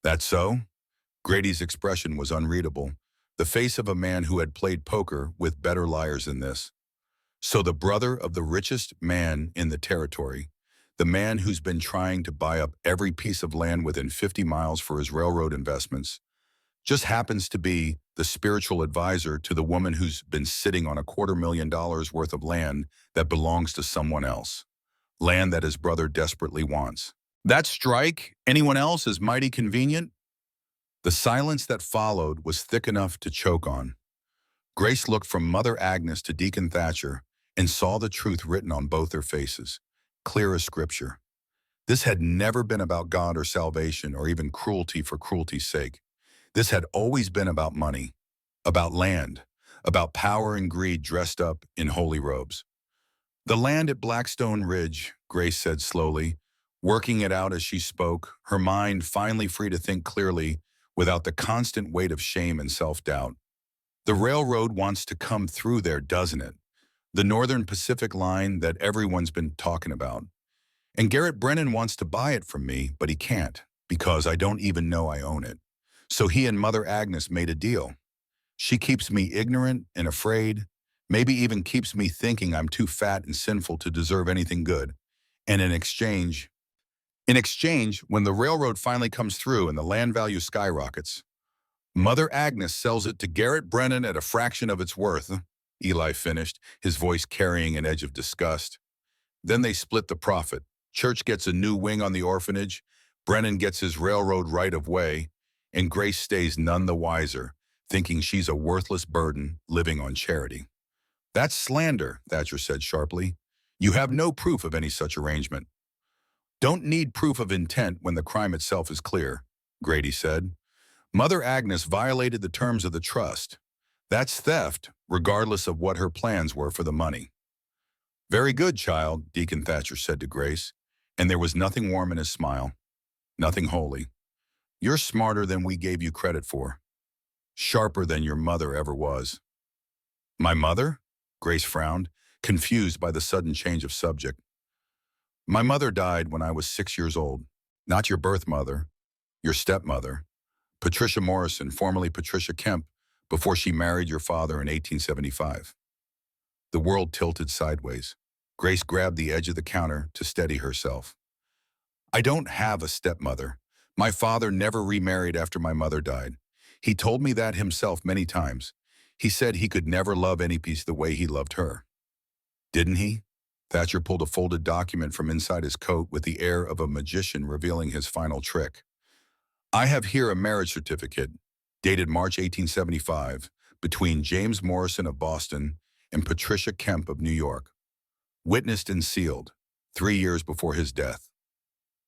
That so? Grady's expression was unreadable, the face of a man who had played poker with better liars than this. So the brother of the richest man in the territory, the man who's been trying to buy up every piece of land within 50 miles for his railroad investments, just happens to be the spiritual advisor to the woman who's been sitting on $250,000 worth of land that belongs to someone else. Land that his brother desperately wants. That strike, anyone else, is mighty convenient. The silence that followed was thick enough to choke on. Grace looked from Mother Agnes to Deacon Thatcher and saw the truth written on both their faces, clear as scripture. This had never been about God or salvation or even cruelty for cruelty's sake. This had always been about money, about land, about power and greed dressed up in holy robes. The land at Blackstone Ridge, Grace said slowly, working it out as she spoke, her mind finally free to think clearly without the constant weight of shame and self-doubt. The railroad wants to come through there, doesn't it? The Northern Pacific line that everyone's been talking about. And Garrett Brennan wants to buy it from me, but he can't, because I don't even know I own it. So he and Mother Agnes made a deal. She keeps me ignorant and afraid, maybe even keeps me thinking I'm too fat and sinful to deserve anything good. And in exchange, when the railroad finally comes through and the land value skyrockets, Mother Agnes sells it to Garrett Brennan at a fraction of its worth, Eli finished, his voice carrying an edge of disgust. Then they split the profit. Church gets a new wing on the orphanage, Brennan gets his railroad right of way, and Grace stays none the wiser, thinking she's a worthless burden living on charity. That's slander, Thatcher said sharply. You have no proof of any such arrangement. Don't need proof of intent when the crime itself is clear, Grady said. Mother Agnes violated the terms of the trust. That's theft, regardless of what her plans were for the money. Very good, child, Deacon Thatcher said to Grace, and there was nothing warm in his smile, nothing holy. You're smarter than we gave you credit for. Sharper than your mother ever was. My mother? Grace frowned, confused by the sudden change of subject. My mother died when I was 6 years old. Not your birth mother, your stepmother, Patricia Morrison, formerly Patricia Kemp, before she married your father in 1875. The world tilted sideways. Grace grabbed the edge of the counter to steady herself. I don't have a stepmother. My father never remarried after my mother died. He told me that himself many times. He said he could never love any piece the way he loved her. Didn't he? Thatcher pulled a folded document from inside his coat with the air of a magician revealing his final trick. I have here a marriage certificate, dated March 1875, between James Morrison of Boston and Patricia Kemp of New York. Witnessed and sealed, 3 years before his death.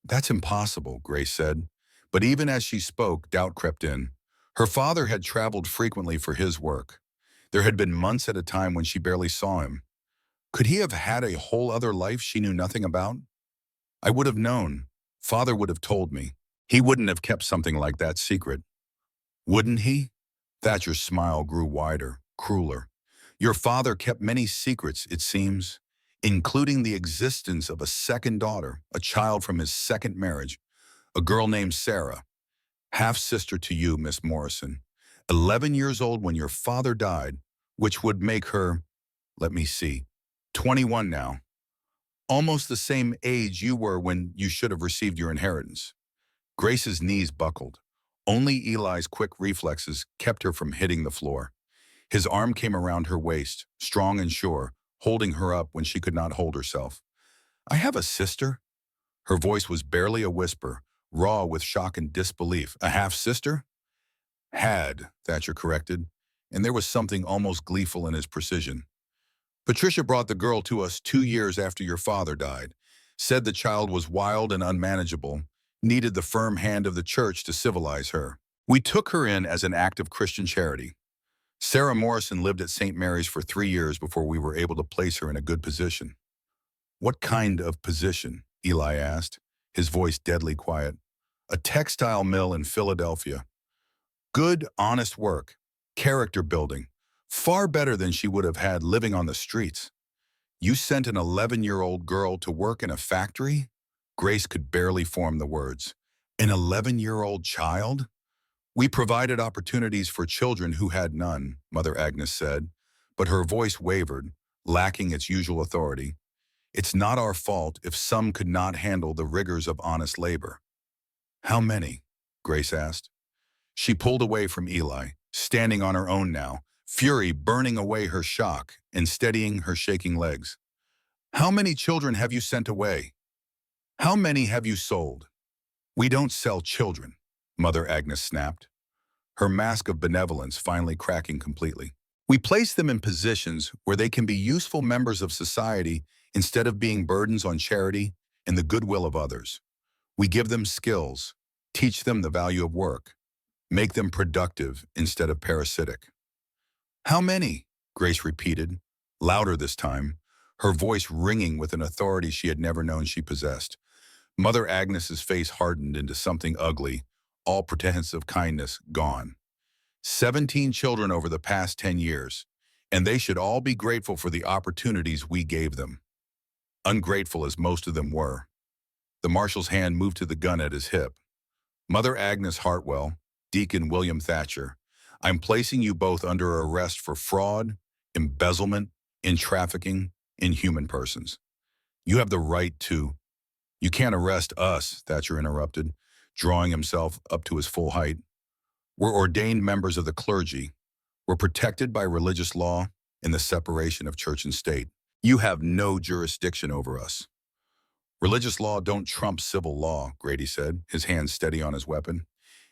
That's impossible, Grace said. But even as she spoke, doubt crept in. Her father had traveled frequently for his work. There had been months at a time when she barely saw him. Could he have had a whole other life she knew nothing about? I would have known. Father would have told me. He wouldn't have kept something like that secret. Wouldn't he? Thatcher's smile grew wider, crueler. Your father kept many secrets, it seems, including the existence of a second daughter, a child from his second marriage, a girl named Sarah, half-sister to you, Miss Morrison, 11 years old when your father died, which would make her, let me see, 21 now. Almost the same age you were when you should have received your inheritance. Grace's knees buckled. Only Eli's quick reflexes kept her from hitting the floor. His arm came around her waist, strong and sure, holding her up when she could not hold herself. I have a sister? Her voice was barely a whisper, raw with shock and disbelief. A half-sister? Had, Thatcher corrected, and there was something almost gleeful in his precision. Patricia brought the girl to us 2 years after your father died, said the child was wild and unmanageable, needed the firm hand of the church to civilize her. We took her in as an act of Christian charity. Sarah Morrison lived at St. Mary's for 3 years before we were able to place her in a good position. What kind of position? Eli asked, his voice deadly quiet. A textile mill in Philadelphia. Good, honest work. Character building. Far better than she would have had living on the streets. You sent an 11-year-old girl to work in a factory? Grace could barely form the words. An 11-year-old child? We provided opportunities for children who had none, Mother Agnes said, but her voice wavered, lacking its usual authority. It's not our fault if some could not handle the rigors of honest labor. How many? Grace asked. She pulled away from Eli, standing on her own now, fury burning away her shock and steadying her shaking legs. How many children have you sent away? How many have you sold? We don't sell children, Mother Agnes snapped, her mask of benevolence finally cracking completely. We place them in positions where they can be useful members of society instead of being burdens on charity and the goodwill of others. We give them skills, teach them the value of work, make them productive instead of parasitic. How many? Grace repeated, louder this time, her voice ringing with an authority she had never known she possessed. Mother Agnes's face hardened into something ugly, All pretense of kindness gone. 17 children over the past 10 years, and they should all be grateful for the opportunities we gave them. Ungrateful as most of them were. The marshal's hand moved to the gun at his hip. Mother Agnes Hartwell, Deacon William Thatcher, I'm placing you both under arrest for fraud, embezzlement, in trafficking, in human persons. You have the right to. You can't arrest us, Thatcher interrupted, drawing himself up to his full height. We're ordained members of the clergy. We're protected by religious law and the separation of church and state. You have no jurisdiction over us. Religious law don't trump civil law, Grady said, his hand steady on his weapon.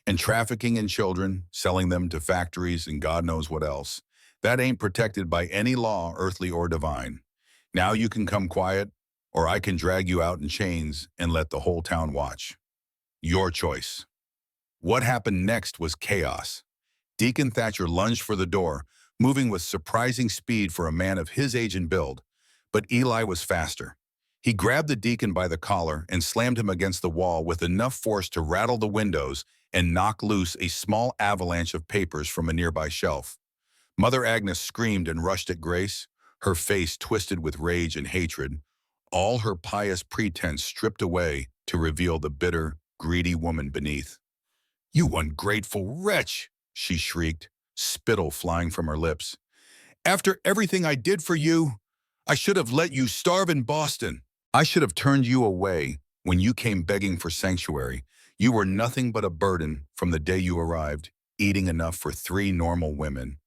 And trafficking in children, selling them to factories and God knows what else, that ain't protected by any law, earthly or divine. Now you can come quiet, or I can drag you out in chains and let the whole town watch. Your choice. What happened next was chaos. Deacon Thatcher lunged for the door, moving with surprising speed for a man of his age and build. But Eli was faster. He grabbed the deacon by the collar and slammed him against the wall with enough force to rattle the windows and knock loose a small avalanche of papers from a nearby shelf. Mother Agnes screamed and rushed at Grace, her face twisted with rage and hatred, all her pious pretense stripped away to reveal the bitter, greedy woman beneath. You ungrateful wretch, she shrieked, spittle flying from her lips. After everything I did for you, I should have let you starve in Boston. I should have turned you away when you came begging for sanctuary. You were nothing but a burden from the day you arrived, eating enough for 3 normal women,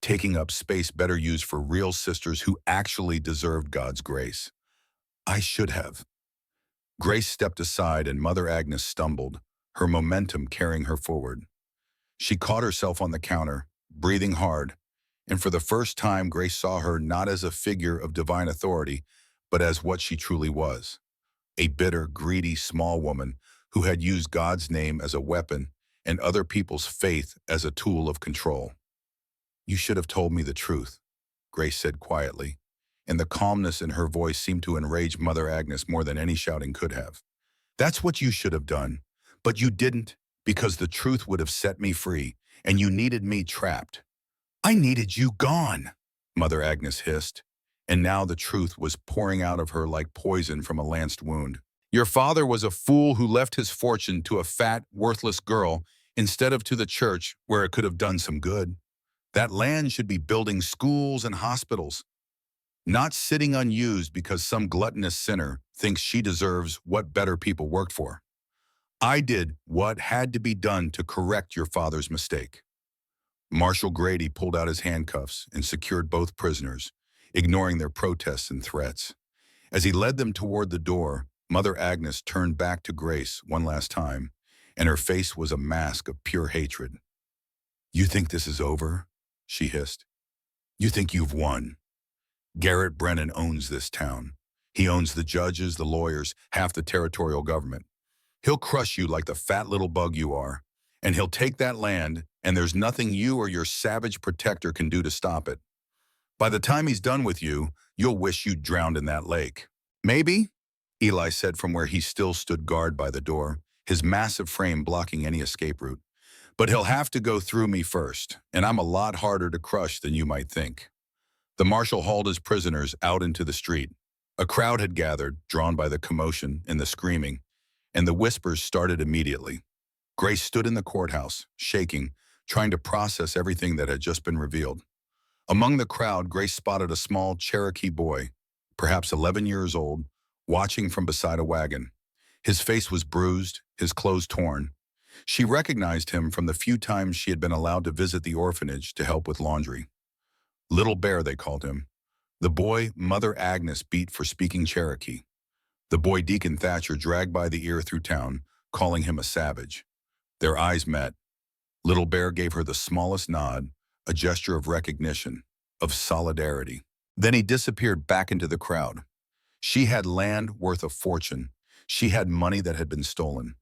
taking up space better used for real sisters who actually deserved God's grace. I should have. Grace stepped aside and Mother Agnes stumbled, her momentum carrying her forward. She caught herself on the counter, breathing hard, and for the first time Grace saw her not as a figure of divine authority, but as what she truly was, a bitter, greedy, small woman who had used God's name as a weapon and other people's faith as a tool of control. You should have told me the truth, Grace said quietly, and the calmness in her voice seemed to enrage Mother Agnes more than any shouting could have. That's what you should have done, but you didn't, because the truth would have set me free, and you needed me trapped. I needed you gone, Mother Agnes hissed, and now the truth was pouring out of her like poison from a lanced wound. Your father was a fool who left his fortune to a fat, worthless girl instead of to the church where it could have done some good. That land should be building schools and hospitals, not sitting unused because some gluttonous sinner thinks she deserves what better people worked for. I did what had to be done to correct your father's mistake. Marshal Grady pulled out his handcuffs and secured both prisoners, ignoring their protests and threats. As he led them toward the door, Mother Agnes turned back to Grace one last time, and her face was a mask of pure hatred. You think this is over? She hissed. You think you've won? Garrett Brennan owns this town. He owns the judges, the lawyers, half the territorial government. He'll crush you like the fat little bug you are, and he'll take that land, and there's nothing you or your savage protector can do to stop it. By the time he's done with you, you'll wish you'd drowned in that lake. Maybe, Eli said from where he still stood guard by the door, his massive frame blocking any escape route. But he'll have to go through me first, and I'm a lot harder to crush than you might think. The marshal hauled his prisoners out into the street. A crowd had gathered, drawn by the commotion and the screaming, and the whispers started immediately. Grace stood in the courthouse, shaking, trying to process everything that had just been revealed. Among the crowd, Grace spotted a small Cherokee boy, perhaps 11 years old, watching from beside a wagon. His face was bruised, his clothes torn. She recognized him from the few times she had been allowed to visit the orphanage to help with laundry. Little Bear, they called him. The boy Mother Agnes beat for speaking Cherokee. The boy Deacon Thatcher dragged by the ear through town, calling him a savage. Their eyes met. Little Bear gave her the smallest nod, a gesture of recognition, of solidarity. Then he disappeared back into the crowd. She had land worth a fortune. She had money that had been stolen.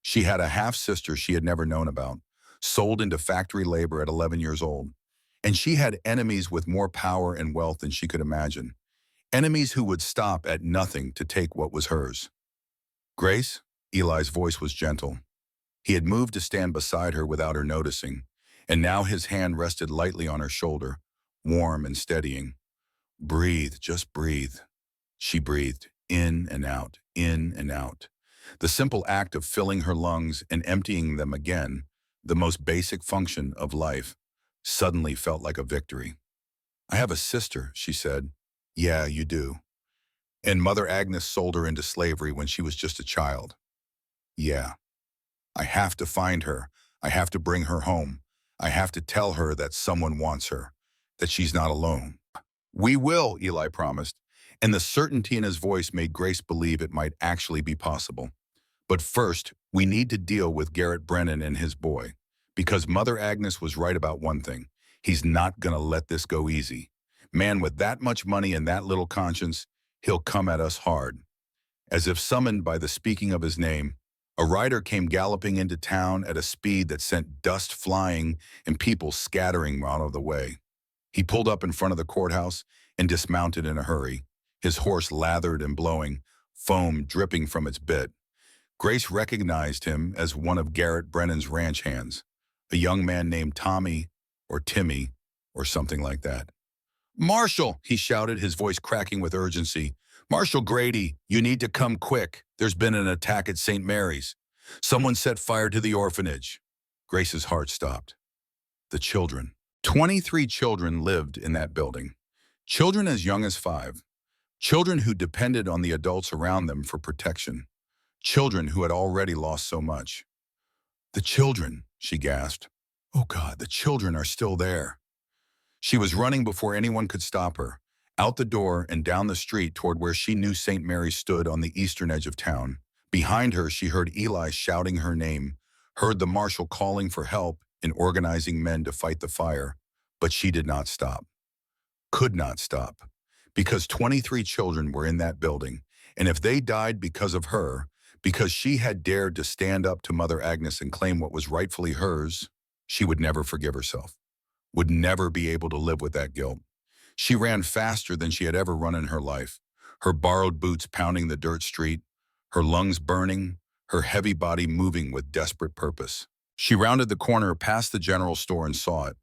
She had a half-sister she had never known about, sold into factory labor at 11 years old. And she had enemies with more power and wealth than she could imagine. Enemies who would stop at nothing to take what was hers. Grace, Eli's voice was gentle. He had moved to stand beside her without her noticing, and now his hand rested lightly on her shoulder, warm and steadying. Breathe, just breathe. She breathed, in and out, in and out. The simple act of filling her lungs and emptying them again, the most basic function of life, suddenly felt like a victory. I have a sister, she said. Yeah, you do. And Mother Agnes sold her into slavery when she was just a child. Yeah. I have to find her. I have to bring her home. I have to tell her that someone wants her, that she's not alone. We will, Eli promised, and the certainty in his voice made Grace believe it might actually be possible. But first, we need to deal with Garrett Brennan and his boy, because Mother Agnes was right about one thing. He's not gonna let this go easy. Man, with that much money and that little conscience, he'll come at us hard. As if summoned by the speaking of his name, a rider came galloping into town at a speed that sent dust flying and people scattering out of the way. He pulled up in front of the courthouse and dismounted in a hurry, his horse lathered and blowing, foam dripping from its bit. Grace recognized him as one of Garrett Brennan's ranch hands, a young man named Tommy or Timmy or something like that. Marshal, he shouted, his voice cracking with urgency. Marshal Grady, you need to come quick. There's been an attack at St. Mary's. Someone set fire to the orphanage. Grace's heart stopped. The children. 23 children lived in that building. Children as young as 5. Children who depended on the adults around them for protection. Children who had already lost so much. The children, she gasped. Oh God, the children are still there. She was running before anyone could stop her, out the door and down the street toward where she knew St. Mary's stood on the eastern edge of town. Behind her, she heard Eli shouting her name, heard the marshal calling for help in organizing men to fight the fire, but she did not stop. Could not stop, because 23 children were in that building, and if they died because of her, because she had dared to stand up to Mother Agnes and claim what was rightfully hers, she would never forgive herself, would never be able to live with that guilt. She ran faster than she had ever run in her life, her borrowed boots pounding the dirt street, her lungs burning, her heavy body moving with desperate purpose. She rounded the corner past the general store and saw it.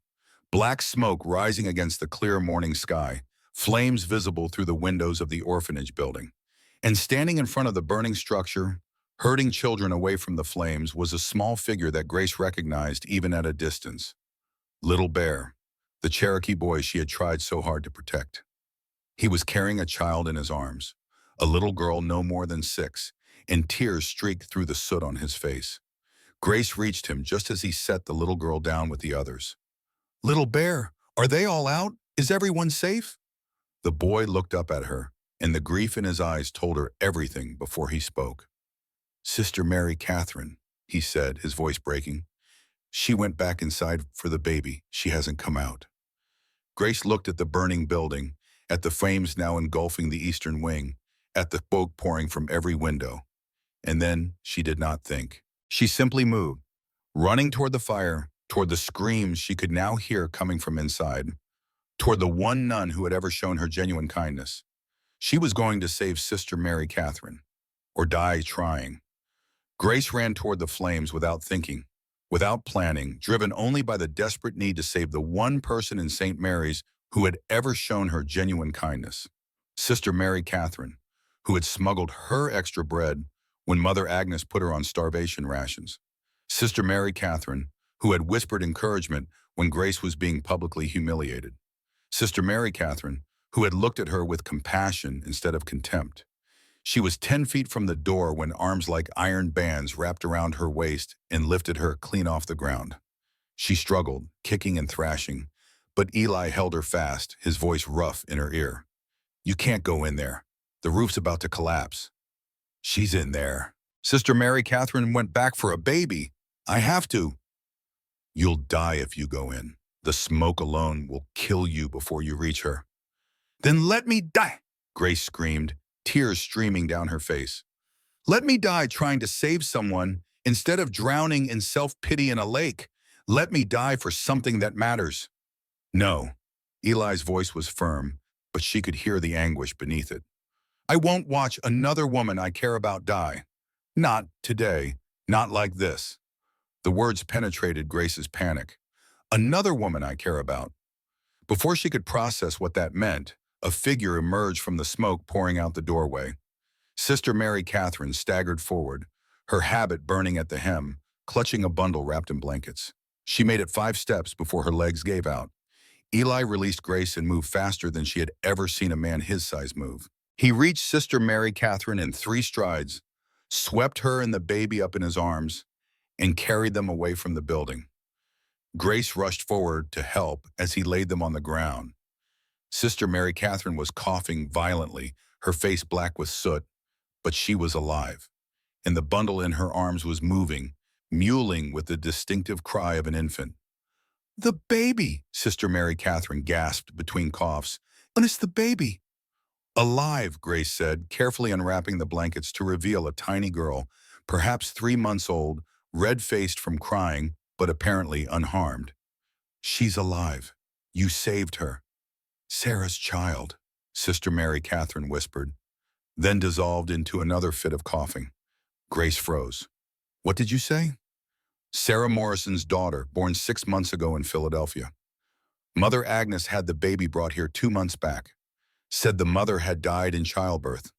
Black smoke rising against the clear morning sky, flames visible through the windows of the orphanage building. And standing in front of the burning structure, herding children away from the flames, was a small figure that Grace recognized even at a distance. Little Bear, the Cherokee boy she had tried so hard to protect. He was carrying a child in his arms, a little girl no more than 6, and tears streaked through the soot on his face. Grace reached him just as he set the little girl down with the others. Little Bear, are they all out? Is everyone safe? The boy looked up at her, and the grief in his eyes told her everything before he spoke. Sister Mary Catherine, he said, his voice breaking. She went back inside for the baby. She hasn't come out. Grace looked at the burning building, at the flames now engulfing the eastern wing, at the smoke pouring from every window. And then she did not think. She simply moved, running toward the fire, toward the screams she could now hear coming from inside, toward the one nun who had ever shown her genuine kindness. She was going to save Sister Mary Catherine, or die trying. Grace ran toward the flames without thinking, without planning, driven only by the desperate need to save the one person in St. Mary's who had ever shown her genuine kindness. Sister Mary Catherine, who had smuggled her extra bread when Mother Agnes put her on starvation rations. Sister Mary Catherine, who had whispered encouragement when Grace was being publicly humiliated. Sister Mary Catherine, who had looked at her with compassion instead of contempt. She was 10 feet from the door when arms like iron bands wrapped around her waist and lifted her clean off the ground. She struggled, kicking and thrashing, but Eli held her fast, his voice rough in her ear. You can't go in there. The roof's about to collapse. She's in there. Sister Mary Catherine went back for a baby. I have to. You'll die if you go in. The smoke alone will kill you before you reach her. Then let me die, Grace screamed, tears streaming down her face. Let me die trying to save someone instead of drowning in self-pity in a lake. Let me die for something that matters. No. Eli's voice was firm, but she could hear the anguish beneath it. I won't watch another woman I care about die. Not today. Not like this. The words penetrated Grace's panic. Another woman I care about. Before she could process what that meant, a figure emerged from the smoke pouring out the doorway. Sister Mary Catherine staggered forward, her habit burning at the hem, clutching a bundle wrapped in blankets. She made it 5 steps before her legs gave out. Eli released Grace and moved faster than she had ever seen a man his size move. He reached Sister Mary Catherine in 3 strides, swept her and the baby up in his arms, and carried them away from the building. Grace rushed forward to help as he laid them on the ground. Sister Mary Catherine was coughing violently, her face black with soot, but she was alive, and the bundle in her arms was moving, mewling with the distinctive cry of an infant. "The baby!" Sister Mary Catherine gasped between coughs. "And it's the baby!" "Alive," Grace said, carefully unwrapping the blankets to reveal a tiny girl, perhaps 3 months old, red-faced from crying, but apparently unharmed. "She's alive. You saved her." "Sarah's child," Sister Mary Catherine whispered, then dissolved into another fit of coughing. Grace froze. "What did you say?" "Sarah Morrison's daughter, born 6 months ago in Philadelphia. Mother Agnes had the baby brought here 2 months back. Said the mother had died in childbirth.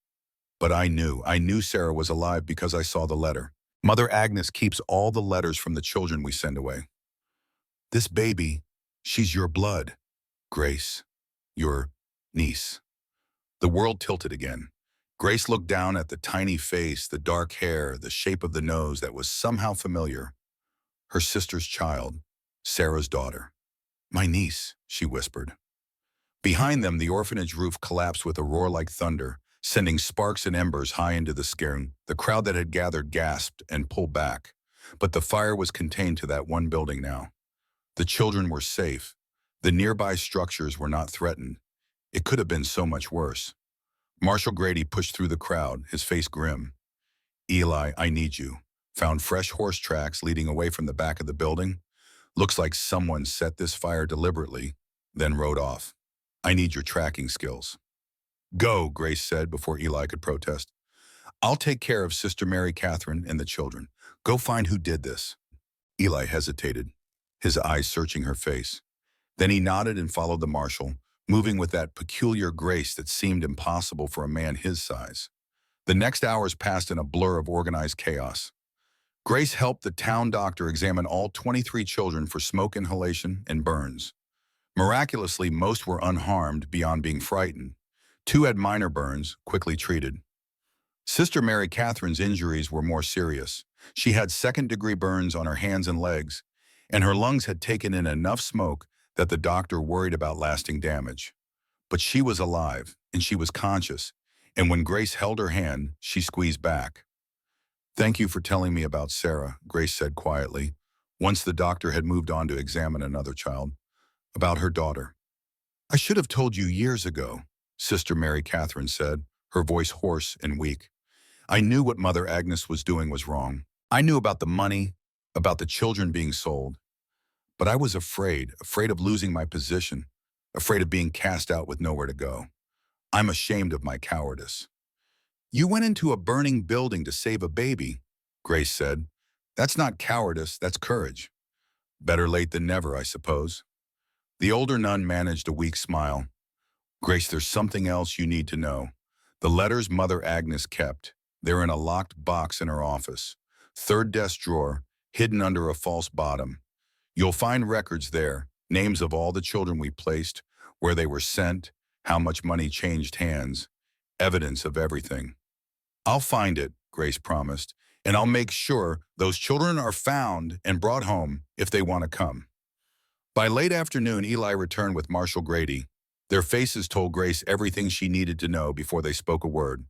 But I knew Sarah was alive because I saw the letter. Mother Agnes keeps all the letters from the children we send away. This baby, she's your blood, Grace, your niece." The world tilted again. Grace looked down at the tiny face, the dark hair, the shape of the nose that was somehow familiar. Her sister's child, Sarah's daughter. "My niece," she whispered. Behind them, the orphanage roof collapsed with a roar like thunder, sending sparks and embers high into the sky. The crowd that had gathered gasped and pulled back, but the fire was contained to that one building now. The children were safe. The nearby structures were not threatened. It could have been so much worse. Marshal Grady pushed through the crowd, his face grim. "Eli, I need you." Found fresh horse tracks leading away from the back of the building. "Looks like someone set this fire deliberately, then rode off. I need your tracking skills." "Go," Grace said before Eli could protest. "I'll take care of Sister Mary Catherine and the children. Go find who did this." Eli hesitated, his eyes searching her face. Then he nodded and followed the marshal, moving with that peculiar grace that seemed impossible for a man his size. The next hours passed in a blur of organized chaos. Grace helped the town doctor examine all 23 children for smoke inhalation and burns. Miraculously, most were unharmed beyond being frightened. 2 had minor burns, quickly treated. Sister Mary Catherine's injuries were more serious. She had second-degree burns on her hands and legs, and her lungs had taken in enough smoke that the doctor worried about lasting damage. But she was alive, and she was conscious, and when Grace held her hand, she squeezed back. "Thank you for telling me about Sarah," Grace said quietly, once the doctor had moved on to examine another child. "About her daughter." "I should have told you years ago," Sister Mary Catherine said, her voice hoarse and weak. "I knew what Mother Agnes was doing was wrong. I knew about the money, about the children being sold. But I was afraid of losing my position, afraid of being cast out with nowhere to go. I'm ashamed of my cowardice." "You went into a burning building to save a baby," Grace said. "That's not cowardice, that's courage." "Better late than never, I suppose." The older nun managed a weak smile. "Grace, there's something else you need to know. The letters Mother Agnes kept, they're in a locked box in her office. 3rd desk drawer, hidden under a false bottom. You'll find records there, names of all the children we placed, where they were sent, how much money changed hands, evidence of everything." "I'll find it," Grace promised, "and I'll make sure those children are found and brought home if they want to come." By late afternoon, Eli returned with Marshal Grady. Their faces told Grace everything she needed to know before they spoke a word.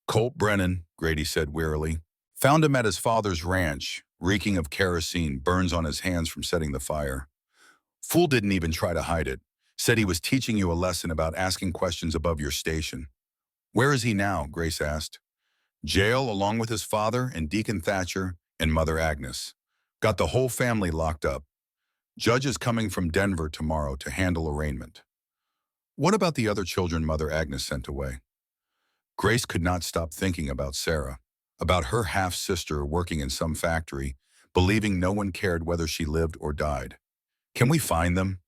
"Colt Brennan," Grady said wearily. "Found him at his father's ranch, reeking of kerosene, burns on his hands from setting the fire. Fool didn't even try to hide it. Said he was teaching you a lesson about asking questions above your station." "Where is he now?" Grace asked. "Jail, along with his father and Deacon Thatcher and Mother Agnes. Got the whole family locked up. Judge is coming from Denver tomorrow to handle arraignment." "What about the other children Mother Agnes sent away?" Grace could not stop thinking about Sarah, about her half-sister working in some factory, believing no one cared whether she lived or died. Can we find them?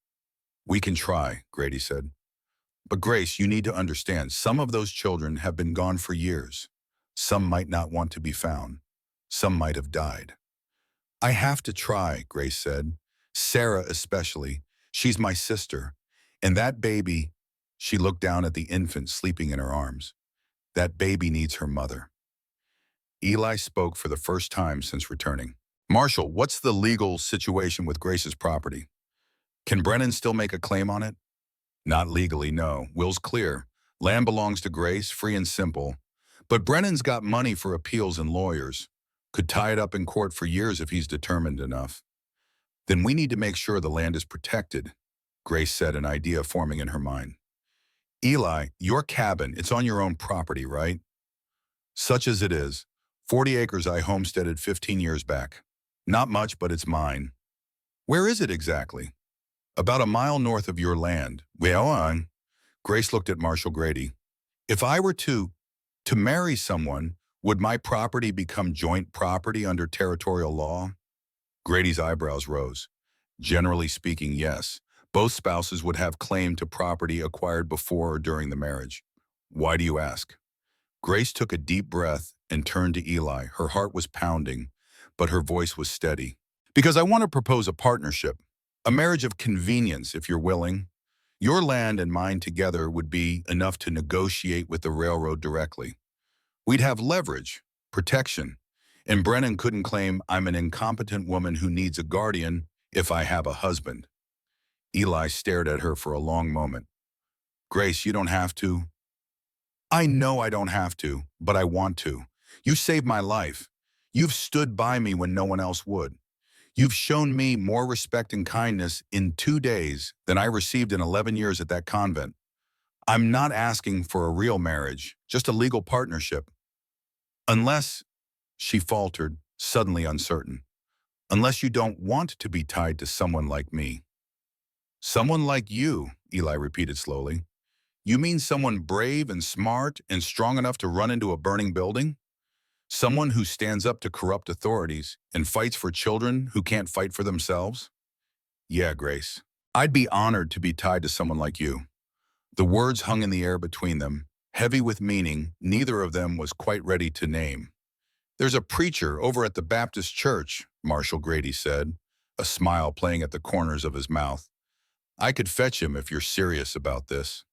We can try, Grady said. But Grace, you need to understand, some of those children have been gone for years. Some might not want to be found. Some might have died. I have to try, Grace said. Sarah especially. She's my sister. And that baby, she looked down at the infant sleeping in her arms. That baby needs her mother. Eli spoke for the first time since returning. Marshall, what's the legal situation with Grace's property? Can Brennan still make a claim on it? Not legally, no. Will's clear. Land belongs to Grace, free and simple. But Brennan's got money for appeals and lawyers. Could tie it up in court for years if he's determined enough. Then we need to make sure the land is protected, Grace said, an idea forming in her mind. Eli, your cabin, it's on your own property, right? Such as it is. 40 acres I homesteaded 15 years back. Not much, but it's mine. Where is it exactly? About a mile north of your land. Well, Grace looked at Marshall Grady. If I were to marry someone, would my property become joint property under territorial law? Grady's eyebrows rose. Generally speaking, yes. Both spouses would have claim to property acquired before or during the marriage. Why do you ask? Grace took a deep breath and turned to Eli. Her heart was pounding, but her voice was steady. Because I want to propose a partnership. A marriage of convenience, if you're willing. Your land and mine together would be enough to negotiate with the railroad directly. We'd have leverage, protection, and Brennan couldn't claim I'm an incompetent woman who needs a guardian if I have a husband. Eli stared at her for a long moment. Grace, you don't have to. I know I don't have to, but I want to. You saved my life. You've stood by me when no one else would. You've shown me more respect and kindness in 2 days than I received in 11 years at that convent. I'm not asking for a real marriage, just a legal partnership. Unless, she faltered, suddenly uncertain, unless you don't want to be tied to someone like me. Someone like you, Eli repeated slowly. You mean someone brave and smart and strong enough to run into a burning building? Someone who stands up to corrupt authorities and fights for children who can't fight for themselves? Yeah, Grace. I'd be honored to be tied to someone like you. The words hung in the air between them, heavy with meaning neither of them was quite ready to name. There's a preacher over at the Baptist church, Marshall Grady said, a smile playing at the corners of his mouth. I could fetch him if you're serious about this.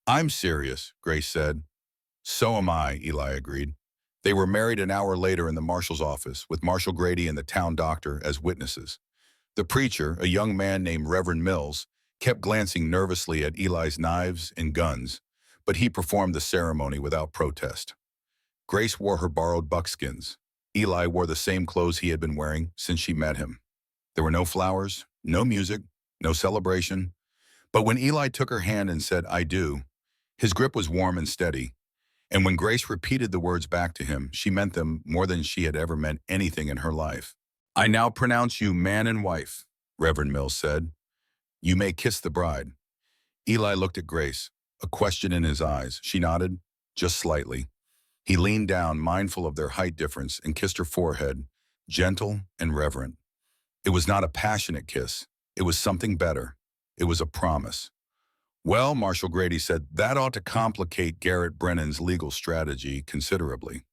I'm serious, Grace said. So am I, Eli agreed. They were married an hour later in the marshal's office, with Marshall Grady and the town doctor as witnesses. The preacher, a young man named Reverend Mills, kept glancing nervously at Eli's knives and guns, but he performed the ceremony without protest. Grace wore her borrowed buckskins. Eli wore the same clothes he had been wearing since she met him. There were no flowers, no music, no celebration. But when Eli took her hand and said, I do, his grip was warm and steady. And when Grace repeated the words back to him, she meant them more than she had ever meant anything in her life. I now pronounce you man and wife, Reverend Mills said. You may kiss the bride. Eli looked at Grace, a question in his eyes. She nodded, just slightly. He leaned down, mindful of their height difference, and kissed her forehead, gentle and reverent. It was not a passionate kiss. It was something better. It was a promise. Well, Marshall Grady said, that ought to complicate Garrett Brennan's legal strategy considerably.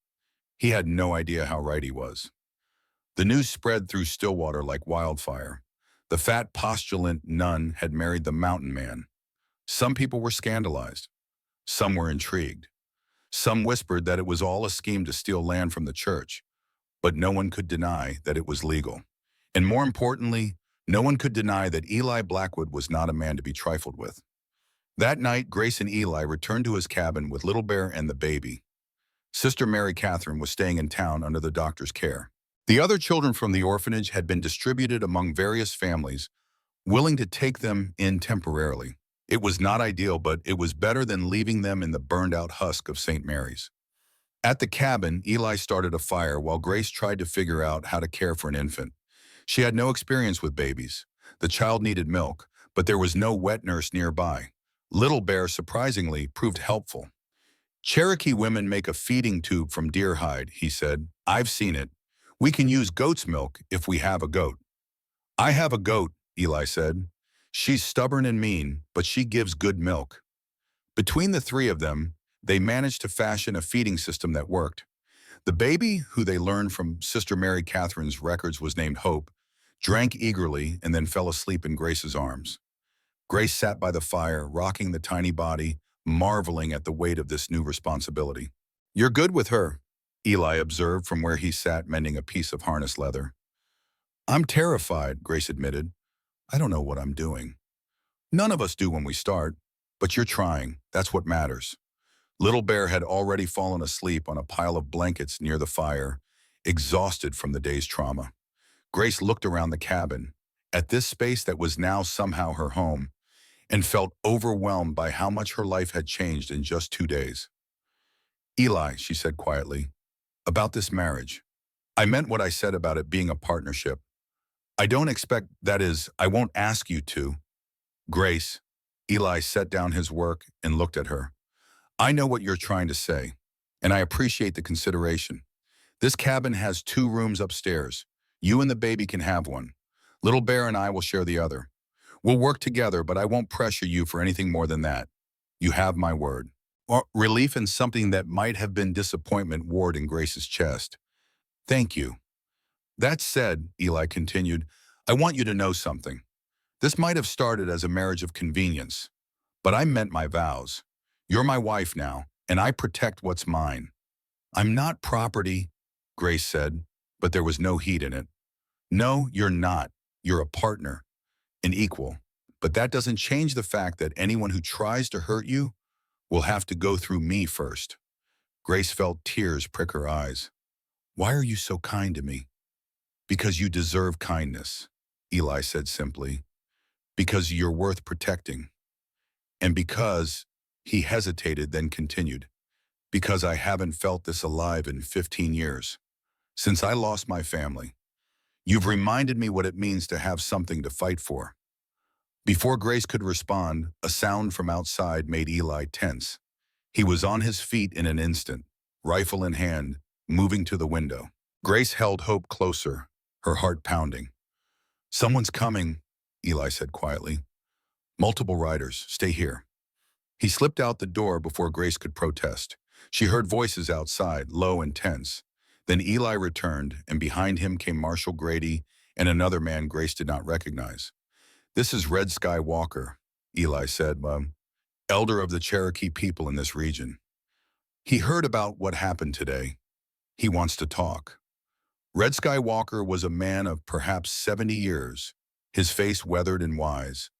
He had no idea how right he was. The news spread through Stillwater like wildfire. The fat postulant nun had married the mountain man. Some people were scandalized. Some were intrigued. Some whispered that it was all a scheme to steal land from the church. But no one could deny that it was legal. And more importantly, no one could deny that Eli Blackwood was not a man to be trifled with. That night, Grace and Eli returned to his cabin with Little Bear and the baby. Sister Mary Catherine was staying in town under the doctor's care. The other children from the orphanage had been distributed among various families, willing to take them in temporarily. It was not ideal, but it was better than leaving them in the burned-out husk of St. Mary's. At the cabin, Eli started a fire while Grace tried to figure out how to care for an infant. She had no experience with babies. The child needed milk, but there was no wet nurse nearby. Little Bear, surprisingly, proved helpful. Cherokee women make a feeding tube from deer hide, he said. I've seen it. We can use goat's milk if we have a goat. I have a goat, Eli said. She's stubborn and mean, but she gives good milk. Between the three of them, they managed to fashion a feeding system that worked. The baby, who they learned from Sister Mary Catherine's records was named Hope, drank eagerly and then fell asleep in Grace's arms. Grace sat by the fire, rocking the tiny body, marveling at the weight of this new responsibility. You're good with her, Eli observed from where he sat mending a piece of harness leather. I'm terrified, Grace admitted. I don't know what I'm doing. None of us do when we start, but you're trying. That's what matters. Little Bear had already fallen asleep on a pile of blankets near the fire, exhausted from the day's trauma. Grace looked around the cabin, at this space that was now somehow her home, and felt overwhelmed by how much her life had changed in just 2 days. Eli, she said quietly, about this marriage. I meant what I said about it being a partnership. I don't expect, that is, I won't ask you to. Grace, Eli set down his work and looked at her. I know what you're trying to say, and I appreciate the consideration. This cabin has 2 rooms upstairs. You and the baby can have one. Little Bear and I will share the other. We'll work together, but I won't pressure you for anything more than that. You have my word. Or relief in something that might have been disappointment warred in Grace's chest. Thank you. That said, Eli continued, I want you to know something. This might have started as a marriage of convenience, but I meant my vows. You're my wife now, and I protect what's mine. I'm not property, Grace said, but there was no heat in it. No, you're not. You're a partner, an equal. But that doesn't change the fact that anyone who tries to hurt you will have to go through me first. Grace felt tears prick her eyes. Why are you so kind to me? Because you deserve kindness, Eli said simply. Because you're worth protecting. And because, he hesitated, then continued, because I haven't felt this alive in 15 years. Since I lost my family, you've reminded me what it means to have something to fight for. Before Grace could respond, a sound from outside made Eli tense. He was on his feet in an instant, rifle in hand, moving to the window. Grace held Hope closer, her heart pounding. Someone's coming, Eli said quietly. Multiple riders, stay here. He slipped out the door before Grace could protest. She heard voices outside, low and tense. Then Eli returned, and behind him came Marshal Grady and another man Grace did not recognize. This is Red Sky Walker, Eli said, elder of the Cherokee people in this region. He heard about what happened today. He wants to talk. Red Sky Walker was a man of perhaps 70 years, his face weathered and wise,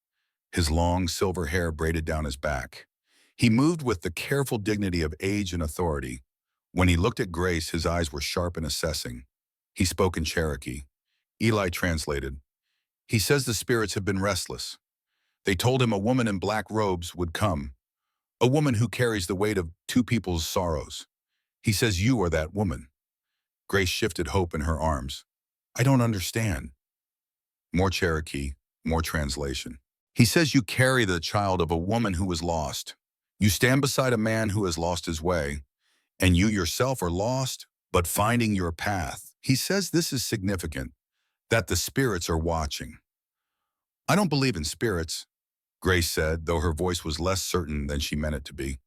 his long silver hair braided down his back. He moved with the careful dignity of age and authority. When he looked at Grace, his eyes were sharp and assessing. He spoke in Cherokee. Eli translated. He says the spirits have been restless. They told him a woman in black robes would come, a woman who carries the weight of 2 people's sorrows. He says you are that woman. Grace shifted Hope in her arms. I don't understand. More Cherokee, more translation. He says you carry the child of a woman who was lost. You stand beside a man who has lost his way, and you yourself are lost, but finding your path. He says this is significant, that the spirits are watching. I don't believe in spirits, Grace said, though her voice was less certain than she meant it to be.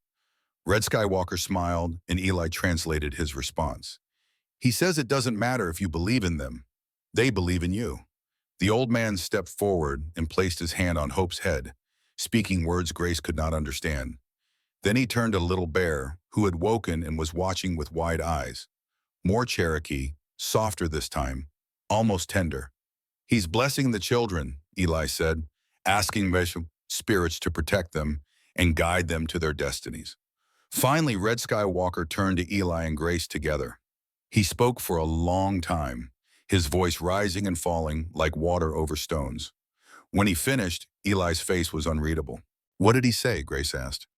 Red Skywalker smiled, and Eli translated his response. He says it doesn't matter if you believe in them. They believe in you. The old man stepped forward and placed his hand on Hope's head, speaking words Grace could not understand. Then he turned to Little Bear, who had woken and was watching with wide eyes. More Cherokee, softer this time, almost tender. He's blessing the children, Eli said, asking spirits to protect them and guide them to their destinies. Finally, Red Skywalker turned to Eli and Grace together. He spoke for a long time, his voice rising and falling like water over stones. When he finished, Eli's face was unreadable. What did he say? Grace asked.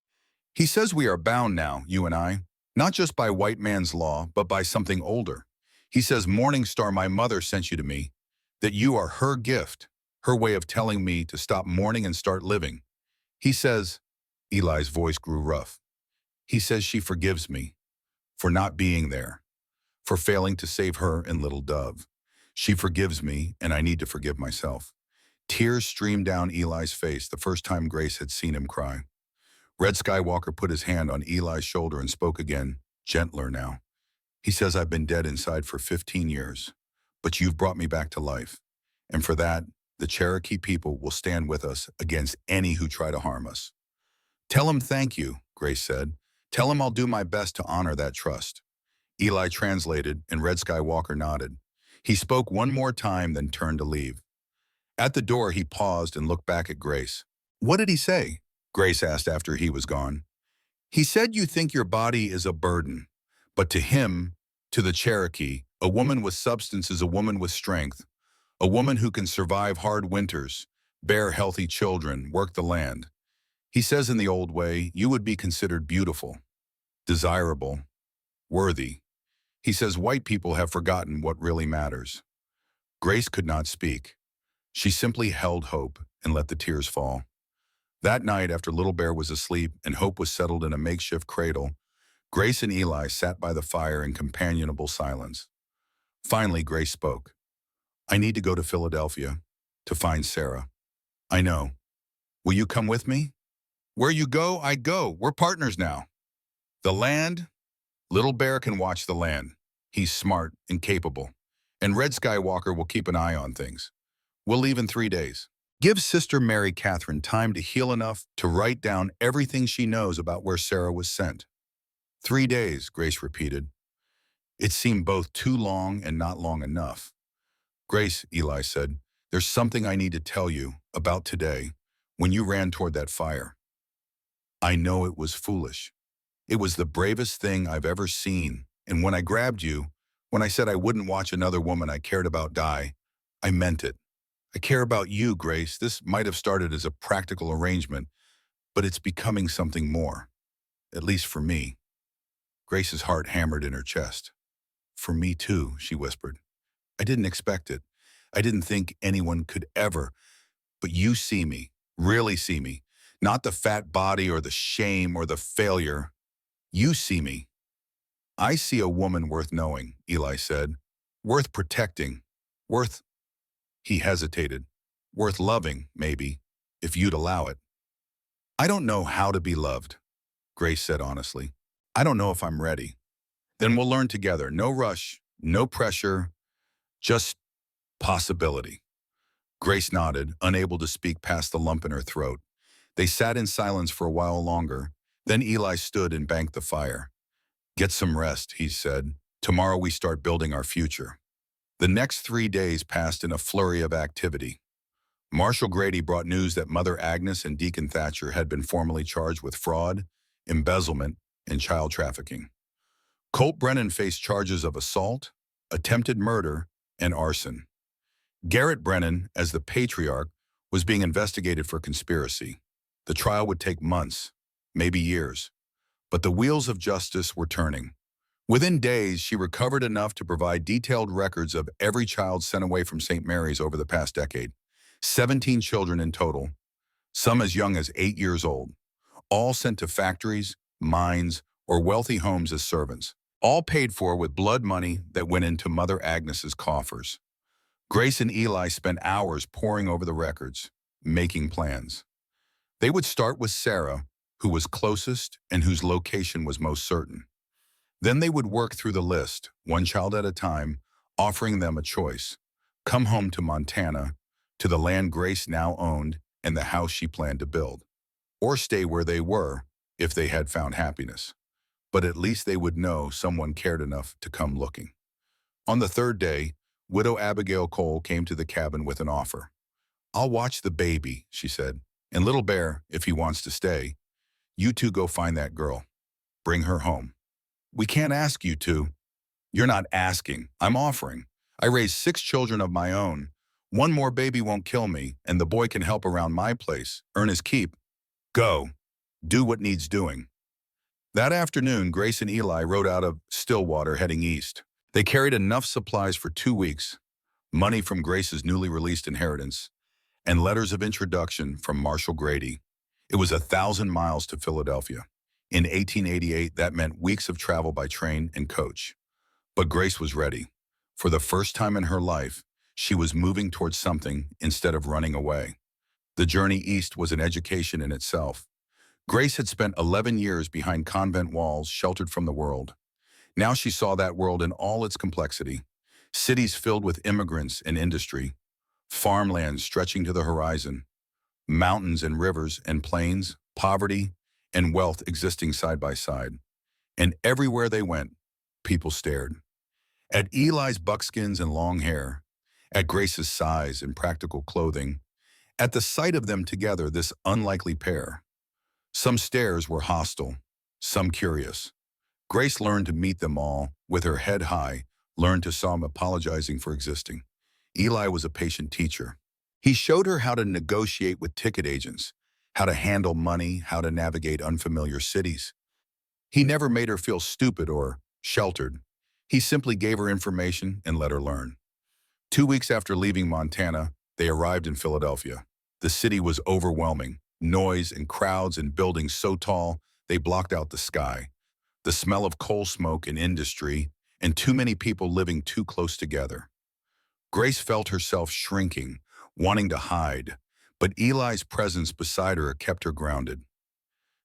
He says we are bound now, you and I, not just by white man's law, but by something older. He says, Morning Star, my mother sent you to me, that you are her gift, her way of telling me to stop mourning and start living. He says, Eli's voice grew rough. He says she forgives me for not being there, for failing to save her and little Dove. She forgives me, and I need to forgive myself. Tears streamed down Eli's face the first time Grace had seen him cry. Red Skywalker put his hand on Eli's shoulder and spoke again, gentler now. He says, I've been dead inside for 15 years, but you've brought me back to life. And for that, the Cherokee people will stand with us against any who try to harm us. Tell him thank you, Grace said. Tell him I'll do my best to honor that trust. Eli translated, and Red Skywalker nodded. He spoke one more time, then turned to leave. At the door, he paused and looked back at Grace. What did he say? Grace asked after he was gone. He said you think your body is a burden, but to him, to the Cherokee, a woman with substance is a woman with strength, a woman who can survive hard winters, bear healthy children, work the land. He says in the old way, you would be considered beautiful, desirable, worthy. He says white people have forgotten what really matters. Grace could not speak. She simply held Hope and let the tears fall. That night, after Little Bear was asleep and Hope was settled in a makeshift cradle, Grace and Eli sat by the fire in companionable silence. Finally, Grace spoke. I need to go to Philadelphia to find Sarah. I know. Will you come with me? Where you go, I go. We're partners now. The land? Little Bear can watch the land. He's smart and capable. And Red Skywalker will keep an eye on things. We'll leave in 3 days. Give Sister Mary Catherine time to heal enough to write down everything she knows about where Sarah was sent. 3 days, Grace repeated. It seemed both too long and not long enough. Grace, Eli said, there's something I need to tell you about today when you ran toward that fire. I know it was foolish. It was the bravest thing I've ever seen, and when I grabbed you, when I said I wouldn't watch another woman I cared about die, I meant it. I care about you, Grace. This might have started as a practical arrangement, but it's becoming something more, at least for me. Grace's heart hammered in her chest. For me too, she whispered. I didn't expect it. I didn't think anyone could ever, but you see me, really see me. Not the fat body or the shame or the failure. You see me. I see a woman worth knowing, Eli said. Worth protecting. Worth, he hesitated. Worth loving, maybe, if you'd allow it. I don't know how to be loved, Grace said honestly. I don't know if I'm ready. Then we'll learn together. No rush, no pressure, just possibility. Grace nodded, unable to speak past the lump in her throat. They sat in silence for a while longer. Then Eli stood and banked the fire. Get some rest, he said. Tomorrow we start building our future. The next 3 days passed in a flurry of activity. Marshal Grady brought news that Mother Agnes and Deacon Thatcher had been formally charged with fraud, embezzlement, and child trafficking. Colt Brennan faced charges of assault, attempted murder, and arson. Garrett Brennan, as the patriarch, was being investigated for conspiracy. The trial would take months, maybe years. But the wheels of justice were turning. Within days, she recovered enough to provide detailed records of every child sent away from St. Mary's over the past decade. 17 children in total, some as young as 8 years old, all sent to factories, mines, or wealthy homes as servants, all paid for with blood money that went into Mother Agnes's coffers. Grace and Eli spent hours poring over the records, making plans. They would start with Sarah, who was closest and whose location was most certain. Then they would work through the list, one child at a time, offering them a choice. Come home to Montana, to the land Grace now owned and the house she planned to build. Or stay where they were, if they had found happiness. But at least they would know someone cared enough to come looking. On the third day, Widow Abigail Cole came to the cabin with an offer. I'll watch the baby, she said, and Little Bear, if he wants to stay. You two go find that girl. Bring her home. We can't ask you to. You're not asking. I'm offering. I raised 6 children of my own. One more baby won't kill me, and the boy can help around my place, earn his keep. Go. Do what needs doing. That afternoon, Grace and Eli rode out of Stillwater heading east. They carried enough supplies for 2 weeks, money from Grace's newly released inheritance, and letters of introduction from Marshal Grady. It was 1,000 miles to Philadelphia. In 1888, that meant weeks of travel by train and coach. But Grace was ready. For the first time in her life, she was moving towards something instead of running away. The journey east was an education in itself. Grace had spent 11 years behind convent walls, sheltered from the world. Now she saw that world in all its complexity. Cities filled with immigrants and industry, farmlands stretching to the horizon, mountains and rivers and plains, poverty and wealth existing side by side. And everywhere they went, people stared. At Eli's buckskins and long hair, at Grace's size and practical clothing, at the sight of them together, this unlikely pair. Some stares were hostile, some curious. Grace learned to meet them all, with her head high, learned to saw them apologizing for existing. Eli was a patient teacher. He showed her how to negotiate with ticket agents, how to handle money, how to navigate unfamiliar cities. He never made her feel stupid or sheltered. He simply gave her information and let her learn. 2 weeks after leaving Montana, they arrived in Philadelphia. The city was overwhelming, noise and crowds and buildings so tall they blocked out the sky. The smell of coal smoke and industry, and too many people living too close together. Grace felt herself shrinking, wanting to hide, but Eli's presence beside her kept her grounded.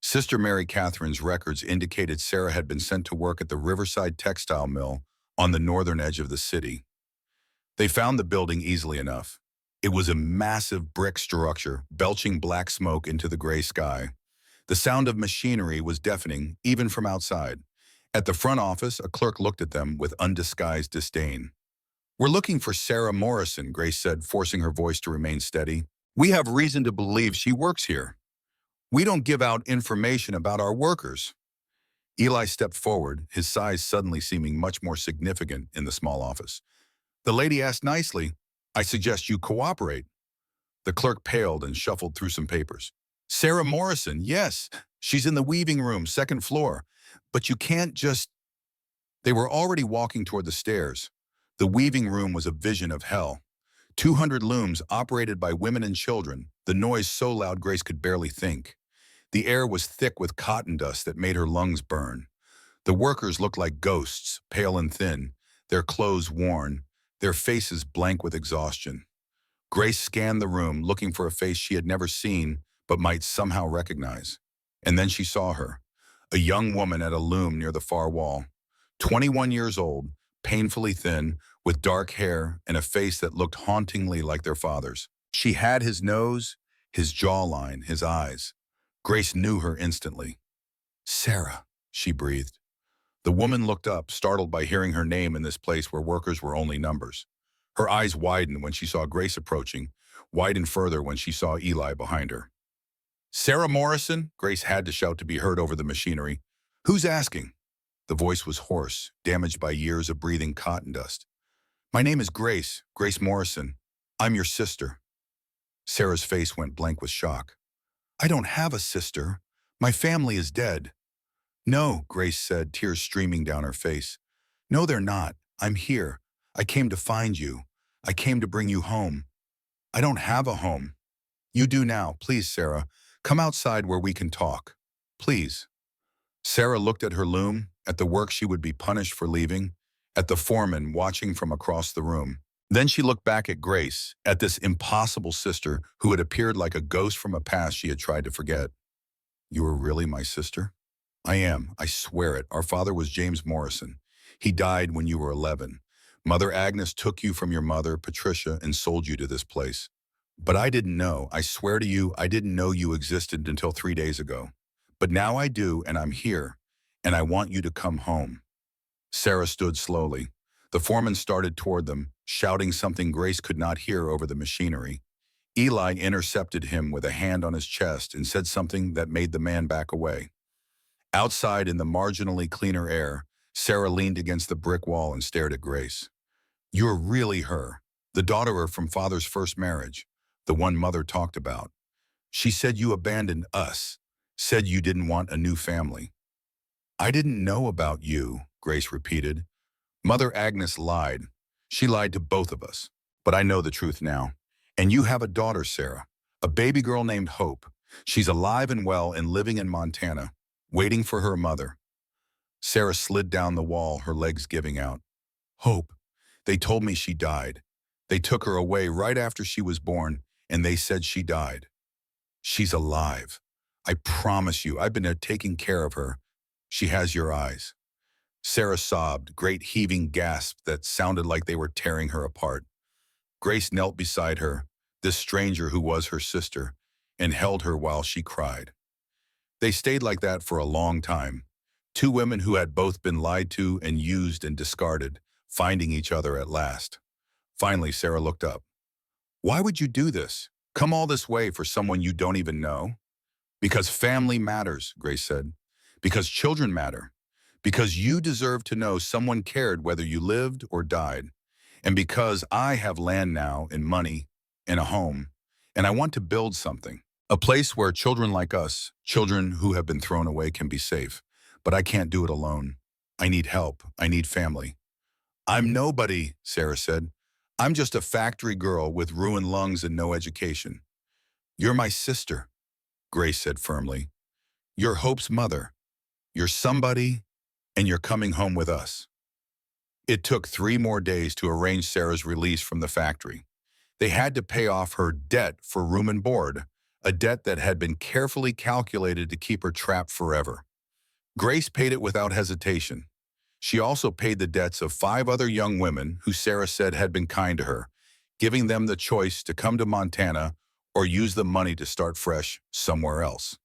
Sister Mary Catherine's records indicated Sarah had been sent to work at the Riverside Textile Mill on the northern edge of the city. They found the building easily enough. It was a massive brick structure, belching black smoke into the gray sky. The sound of machinery was deafening, even from outside. At the front office, a clerk looked at them with undisguised disdain. "We're looking for Sarah Morrison," Grace said, forcing her voice to remain steady. "We have reason to believe she works here. We don't give out information about our workers." Eli stepped forward, his size suddenly seeming much more significant in the small office. The lady asked nicely, "I suggest you cooperate." The clerk paled and shuffled through some papers. "Sarah Morrison, yes, she's in the weaving room, second floor. But you can't just—" They were already walking toward the stairs. The weaving room was a vision of hell. 200 looms operated by women and children, the noise so loud Grace could barely think. The air was thick with cotton dust that made her lungs burn. The workers looked like ghosts, pale and thin, their clothes worn, their faces blank with exhaustion. Grace scanned the room, looking for a face she had never seen but might somehow recognize. And then she saw her, a young woman at a loom near the far wall. 21 years old, painfully thin, with dark hair and a face that looked hauntingly like their father's. She had his nose, his jawline, his eyes. Grace knew her instantly. "Sarah," she breathed. The woman looked up, startled by hearing her name in this place where workers were only numbers. Her eyes widened when she saw Grace approaching, widened further when she saw Eli behind her. "Sarah Morrison?" Grace had to shout to be heard over the machinery. "Who's asking?" The voice was hoarse, damaged by years of breathing cotton dust. "My name is Grace, Grace Morrison. I'm your sister." Sarah's face went blank with shock. "I don't have a sister. My family is dead." "No," Grace said, tears streaming down her face. "No, they're not. I'm here. I came to find you. I came to bring you home." "I don't have a home." "You do now. Please, Sarah. Come outside where we can talk. Please." Sarah looked at her loom, at the work she would be punished for leaving, at the foreman watching from across the room. Then she looked back at Grace, at this impossible sister who had appeared like a ghost from a past she had tried to forget. "You are really my sister?" "I am. I swear it. Our father was James Morrison. He died when you were 11. Mother Agnes took you from your mother, Patricia, and sold you to this place. But I didn't know. I swear to you, I didn't know you existed until 3 days ago. But now I do, and I'm here, and I want you to come home." Sarah stood slowly. The foreman started toward them, shouting something Grace could not hear over the machinery. Eli intercepted him with a hand on his chest and said something that made the man back away. Outside in the marginally cleaner air, Sarah leaned against the brick wall and stared at Grace. "You're really her, the daughter from Father's first marriage, the one Mother talked about. She said you abandoned us, said you didn't want a new family." "I didn't know about you," Grace repeated. "Mother Agnes lied. She lied to both of us. But I know the truth now. And you have a daughter, Sarah, a baby girl named Hope. She's alive and well and living in Montana, waiting for her mother." Sarah slid down the wall, her legs giving out. Hope. They told me she died. They took her away right after she was born, and they said she died. She's alive. I promise you, I've been taking care of her. She has your eyes. Sarah sobbed, great heaving gasps that sounded like they were tearing her apart. Grace knelt beside her, this stranger who was her sister, and held her while she cried. They stayed like that for a long time. Two women who had both been lied to and used and discarded, finding each other at last. Finally, Sarah looked up. Why would you do this? Come all this way for someone you don't even know? Because family matters, Grace said. Because children matter. Because you deserve to know someone cared whether you lived or died. And because I have land now and money and a home, and I want to build something. A place where children like us, children who have been thrown away, can be safe. But I can't do it alone. I need help. I need family. I'm nobody, Sarah said. I'm just a factory girl with ruined lungs and no education. You're my sister, Grace said firmly. You're Hope's mother. You're somebody, and you're coming home with us. It took 3 more days to arrange Sarah's release from the factory. They had to pay off her debt for room and board, a debt that had been carefully calculated to keep her trapped forever. Grace paid it without hesitation. She also paid the debts of 5 other young women who Sarah said had been kind to her, giving them the choice to come to Montana or use the money to start fresh somewhere else.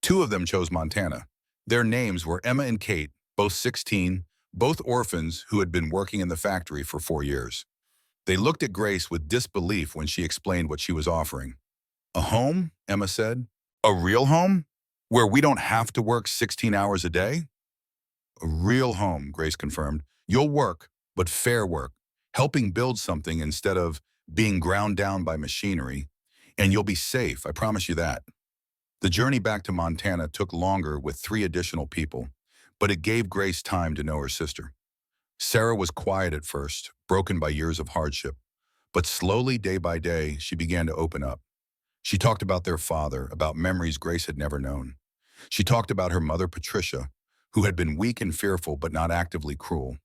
2 of them chose Montana. Their names were Emma and Kate, both 16, both orphans who had been working in the factory for 4 years. They looked at Grace with disbelief when she explained what she was offering. A home, Emma said. A real home? Where we don't have to work 16 hours a day? A real home, Grace confirmed. You'll work, but fair work, helping build something instead of being ground down by machinery. And you'll be safe, I promise you that. The journey back to Montana took longer with 3 additional people, but it gave Grace time to know her sister. Sarah was quiet at first, broken by years of hardship, but slowly, day by day, she began to open up. She talked about their father, about memories Grace had never known. She talked about her mother, Patricia, who had been weak and fearful but not actively cruel.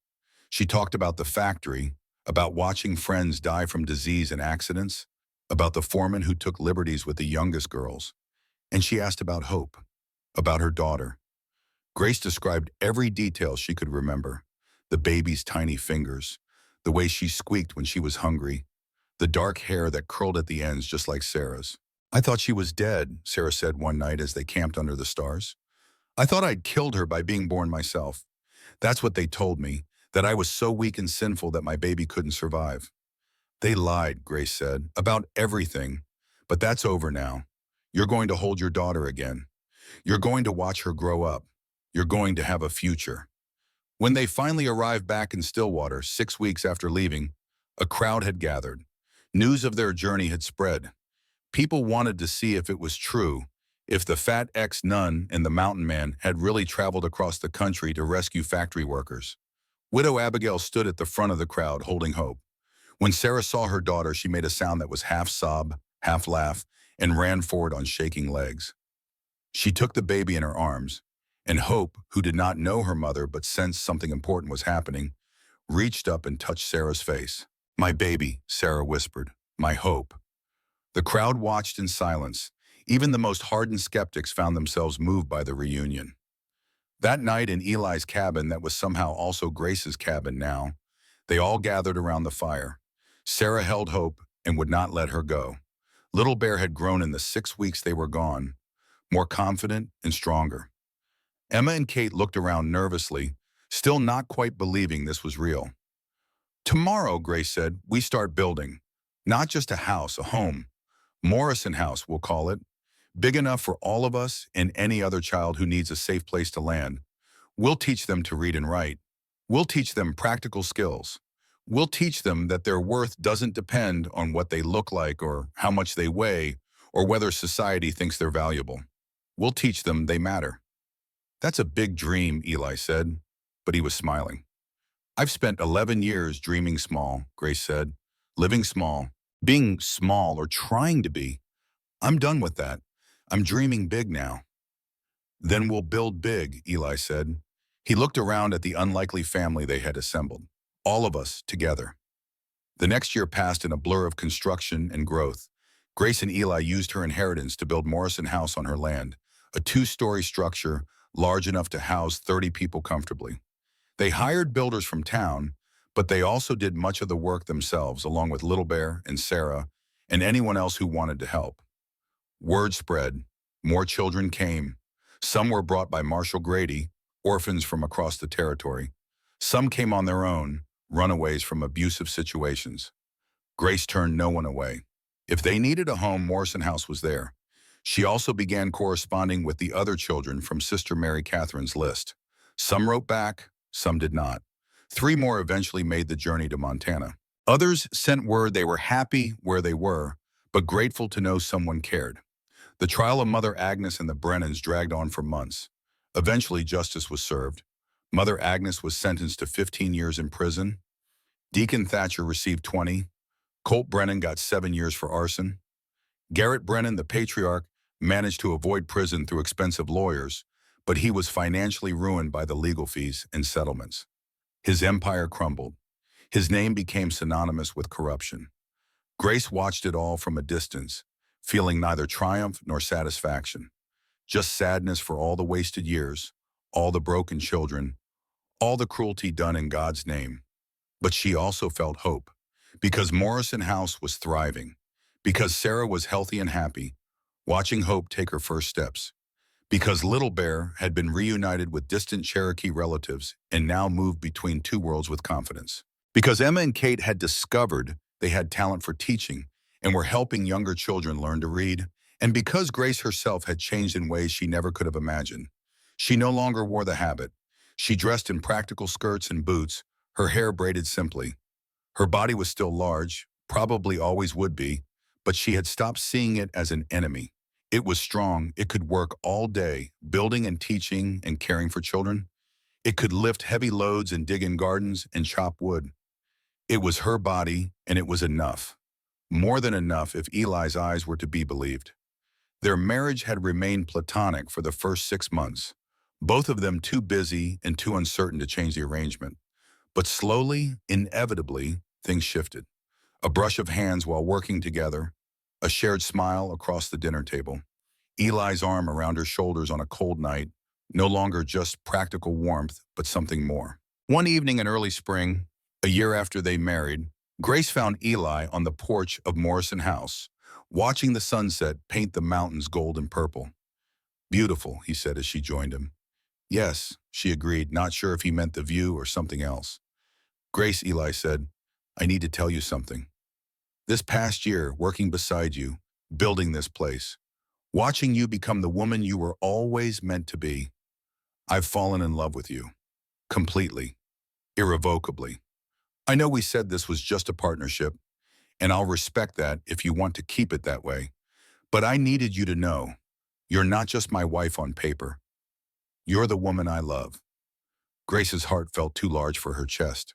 She talked about the factory, about watching friends die from disease and accidents, about the foreman who took liberties with the youngest girls. And she asked about Hope, about her daughter. Grace described every detail she could remember: the baby's tiny fingers, the way she squeaked when she was hungry, the dark hair that curled at the ends just like Sarah's. I thought she was dead, Sarah said one night as they camped under the stars. I thought I'd killed her by being born myself. That's what they told me, that I was so weak and sinful that my baby couldn't survive. They lied, Grace said, about everything. But that's over now. You're going to hold your daughter again. You're going to watch her grow up. You're going to have a future. When they finally arrived back in Stillwater 6 weeks after leaving, a crowd had gathered. News of their journey had spread. People wanted to see if it was true, if the fat ex-nun and the mountain man had really traveled across the country to rescue factory workers. Widow Abigail stood at the front of the crowd holding Hope. When Sarah saw her daughter, she made a sound that was half sob, half laugh, and ran forward on shaking legs. She took the baby in her arms, and Hope, who did not know her mother but sensed something important was happening, reached up and touched Sarah's face. "My baby," Sarah whispered. "My Hope." The crowd watched in silence. Even the most hardened skeptics found themselves moved by the reunion. That night in Eli's cabin that was somehow also Grace's cabin now, they all gathered around the fire. Sarah held Hope and would not let her go. Little Bear had grown in the 6 weeks they were gone, more confident and stronger. Emma and Kate looked around nervously, still not quite believing this was real. "Tomorrow," Grace said, "we start building. Not just a house, a home. Morrison House, we'll call it. Big enough for all of us and any other child who needs a safe place to land. We'll teach them to read and write. We'll teach them practical skills. We'll teach them that their worth doesn't depend on what they look like or how much they weigh or whether society thinks they're valuable. We'll teach them they matter." "That's a big dream," Eli said, but he was smiling. "I've spent 11 years dreaming small," Grace said. "Living small, being small or trying to be. I'm done with that. I'm dreaming big now." "Then we'll build big," Eli said. He looked around at the unlikely family they had assembled. All of us together. The next year passed in a blur of construction and growth. Grace and Eli used her inheritance to build Morrison House on her land, a two-story structure large enough to house 30 people comfortably. They hired builders from town, but they also did much of the work themselves, along with Little Bear and Sarah and anyone else who wanted to help. Word spread. More children came. Some were brought by Marshall Grady, orphans from across the territory. Some came on their own, runaways from abusive situations. Grace turned no one away. If they needed a home, Morrison House was there. She also began corresponding with the other children from Sister Mary Catherine's list. Some wrote back, some did not. 3 more eventually made the journey to Montana. Others sent word they were happy where they were, but grateful to know someone cared. The trial of Mother Agnes and the Brennans dragged on for months. Eventually, justice was served. Mother Agnes was sentenced to 15 years in prison. Deacon Thatcher received 20. Colt Brennan got 7 years for arson. Garrett Brennan, the patriarch, managed to avoid prison through expensive lawyers, but he was financially ruined by the legal fees and settlements. His empire crumbled. His name became synonymous with corruption. Grace watched it all from a distance, feeling neither triumph nor satisfaction, just sadness for all the wasted years, all the broken children, all the cruelty done in God's name. But she also felt hope, because Morrison House was thriving, because Sarah was healthy and happy, watching Hope take her first steps, because Little Bear had been reunited with distant Cherokee relatives and now moved between two worlds with confidence, because Emma and Kate had discovered they had talent for teaching and were helping younger children learn to read, and because Grace herself had changed in ways she never could have imagined. She no longer wore the habit. She dressed in practical skirts and boots, her hair braided simply. Her body was still large, probably always would be, but she had stopped seeing it as an enemy. It was strong. It could work all day, building and teaching and caring for children. It could lift heavy loads and dig in gardens and chop wood. It was her body, and it was enough. More than enough if Eli's eyes were to be believed. Their marriage had remained platonic for the first 6 months, both of them too busy and too uncertain to change the arrangement. But slowly, inevitably, things shifted. A brush of hands while working together, a shared smile across the dinner table, Eli's arm around her shoulders on a cold night, no longer just practical warmth, but something more. One evening in early spring, a year after they married, Grace found Eli on the porch of Morrison House, watching the sunset paint the mountains gold and purple. "Beautiful," he said as she joined him. "Yes," she agreed, not sure if he meant the view or something else. "Grace," Eli said, "I need to tell you something. This past year, working beside you, building this place, watching you become the woman you were always meant to be, I've fallen in love with you. Completely. Irrevocably. I know we said this was just a partnership, and I'll respect that if you want to keep it that way. But I needed you to know, you're not just my wife on paper. You're the woman I love." Grace's heart felt too large for her chest.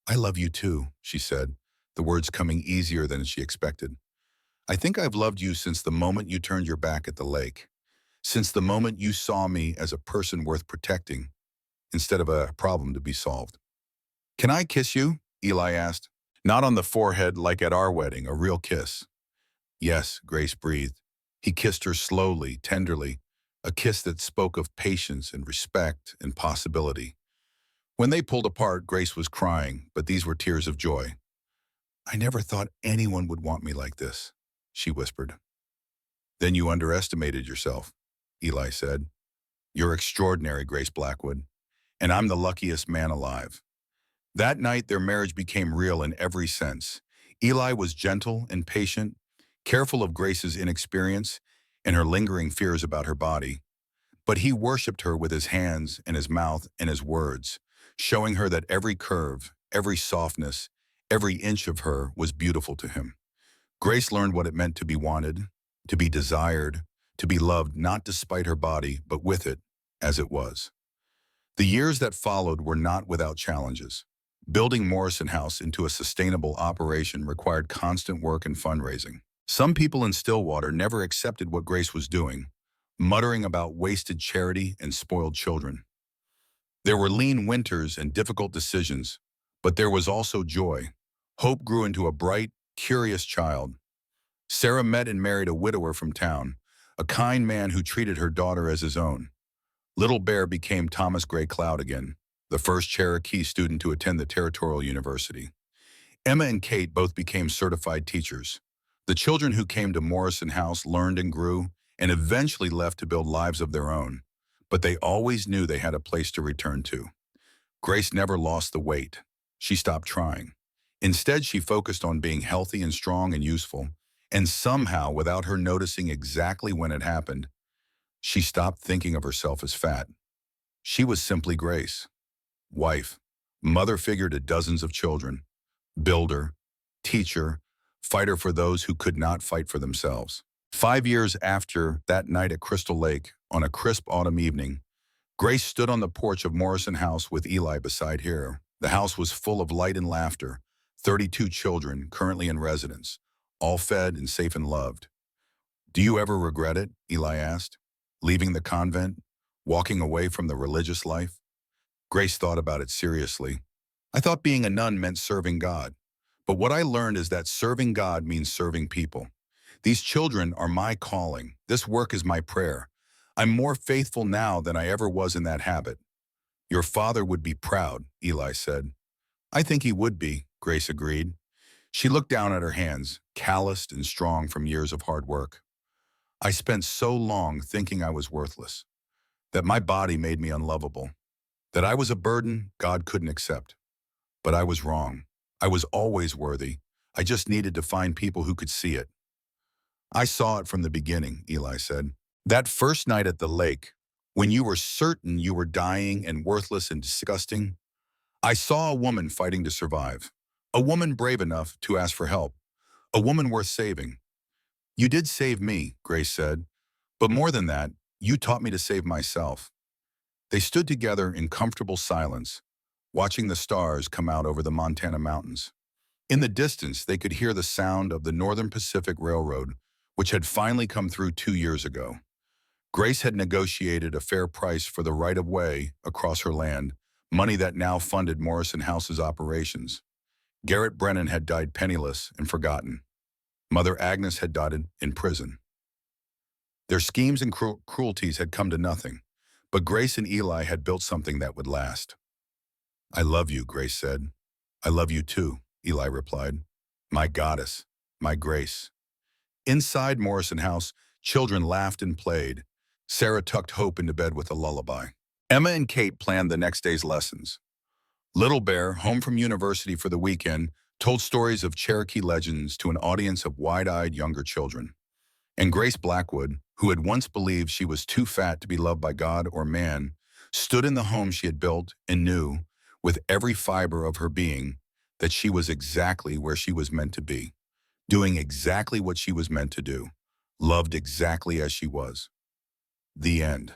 "I love you too," she said, the words coming easier than she expected. "I think I've loved you since the moment you turned your back at the lake, since the moment you saw me as a person worth protecting instead of a problem to be solved." "Can I kiss you?" Eli asked. "Not on the forehead like at our wedding, a real kiss." "Yes," Grace breathed. He kissed her slowly, tenderly, a kiss that spoke of patience and respect and possibility. When they pulled apart, Grace was crying, but these were tears of joy. "I never thought anyone would want me like this," she whispered. "Then you underestimated yourself," Eli said. "You're extraordinary, Grace Blackwood, and I'm the luckiest man alive." That night, their marriage became real in every sense. Eli was gentle and patient, careful of Grace's inexperience and her lingering fears about her body. But he worshipped her with his hands and his mouth and his words, showing her that every curve, every softness, every inch of her was beautiful to him. Grace learned what it meant to be wanted, to be desired, to be loved not despite her body, but with it, as it was. The years that followed were not without challenges. Building Morrison House into a sustainable operation required constant work and fundraising. Some people in Stillwater never accepted what Grace was doing, muttering about wasted charity and spoiled children. There were lean winters and difficult decisions, But there was also joy. Hope grew into a bright, curious child. Sarah met and married a widower from town, a kind man who treated her daughter as his own. Little Bear became Thomas Gray Cloud again, the first Cherokee student to attend the Territorial University. Emma and Kate both became certified teachers. The children who came to Morrison House learned and grew, and eventually left to build lives of their own. But they always knew they had a place to return to. Grace never lost the weight. She stopped trying. Instead, she focused on being healthy and strong and useful. And somehow, without her noticing exactly when it happened, she stopped thinking of herself as fat. She was simply Grace. Wife, mother figure to dozens of children, builder, teacher, fighter for those who could not fight for themselves. 5 years after that night at Crystal Lake, on a crisp autumn evening, Grace stood on the porch of Morrison House with Eli beside her. The house was full of light and laughter, 32 children currently in residence, all fed and safe and loved. "Do you ever regret it?" Eli asked. "Leaving the convent? Walking away from the religious life?" Grace thought about it seriously. "I thought being a nun meant serving God. But what I learned is that serving God means serving people. These children are my calling. This work is my prayer. I'm more faithful now than I ever was in that habit." "Your father would be proud," Eli said. "I think he would be," Grace agreed. She looked down at her hands, calloused and strong from years of hard work. "I spent so long thinking I was worthless, that my body made me unlovable, that I was a burden God couldn't accept. But I was wrong. I was always worthy. I just needed to find people who could see it." "I saw it from the beginning," Eli said. "That first night at the lake, when you were certain you were dying and worthless and disgusting, I saw a woman fighting to survive. A woman brave enough to ask for help. A woman worth saving." "You did save me," Grace said. "But more than that, you taught me to save myself." They stood together in comfortable silence, watching the stars come out over the Montana mountains. In the distance, they could hear the sound of the Northern Pacific Railroad, which had finally come through 2 years ago. Grace had negotiated a fair price for the right-of-way across her land, money that now funded Morrison House's operations. Garrett Brennan had died penniless and forgotten. Mother Agnes had died in prison. Their schemes and cruelties had come to nothing, but Grace and Eli had built something that would last. "I love you," Grace said. "I love you too," Eli replied. "My goddess, my Grace." Inside Morrison House, children laughed and played. Sarah tucked Hope into bed with a lullaby. Emma and Kate planned the next day's lessons. Little Bear, home from university for the weekend, told stories of Cherokee legends to an audience of wide-eyed younger children. And Grace Blackwood, who had once believed she was too fat to be loved by God or man, stood in the home she had built and knew, with every fiber of her being, that she was exactly where she was meant to be, doing exactly what she was meant to do, loved exactly as she was. The end.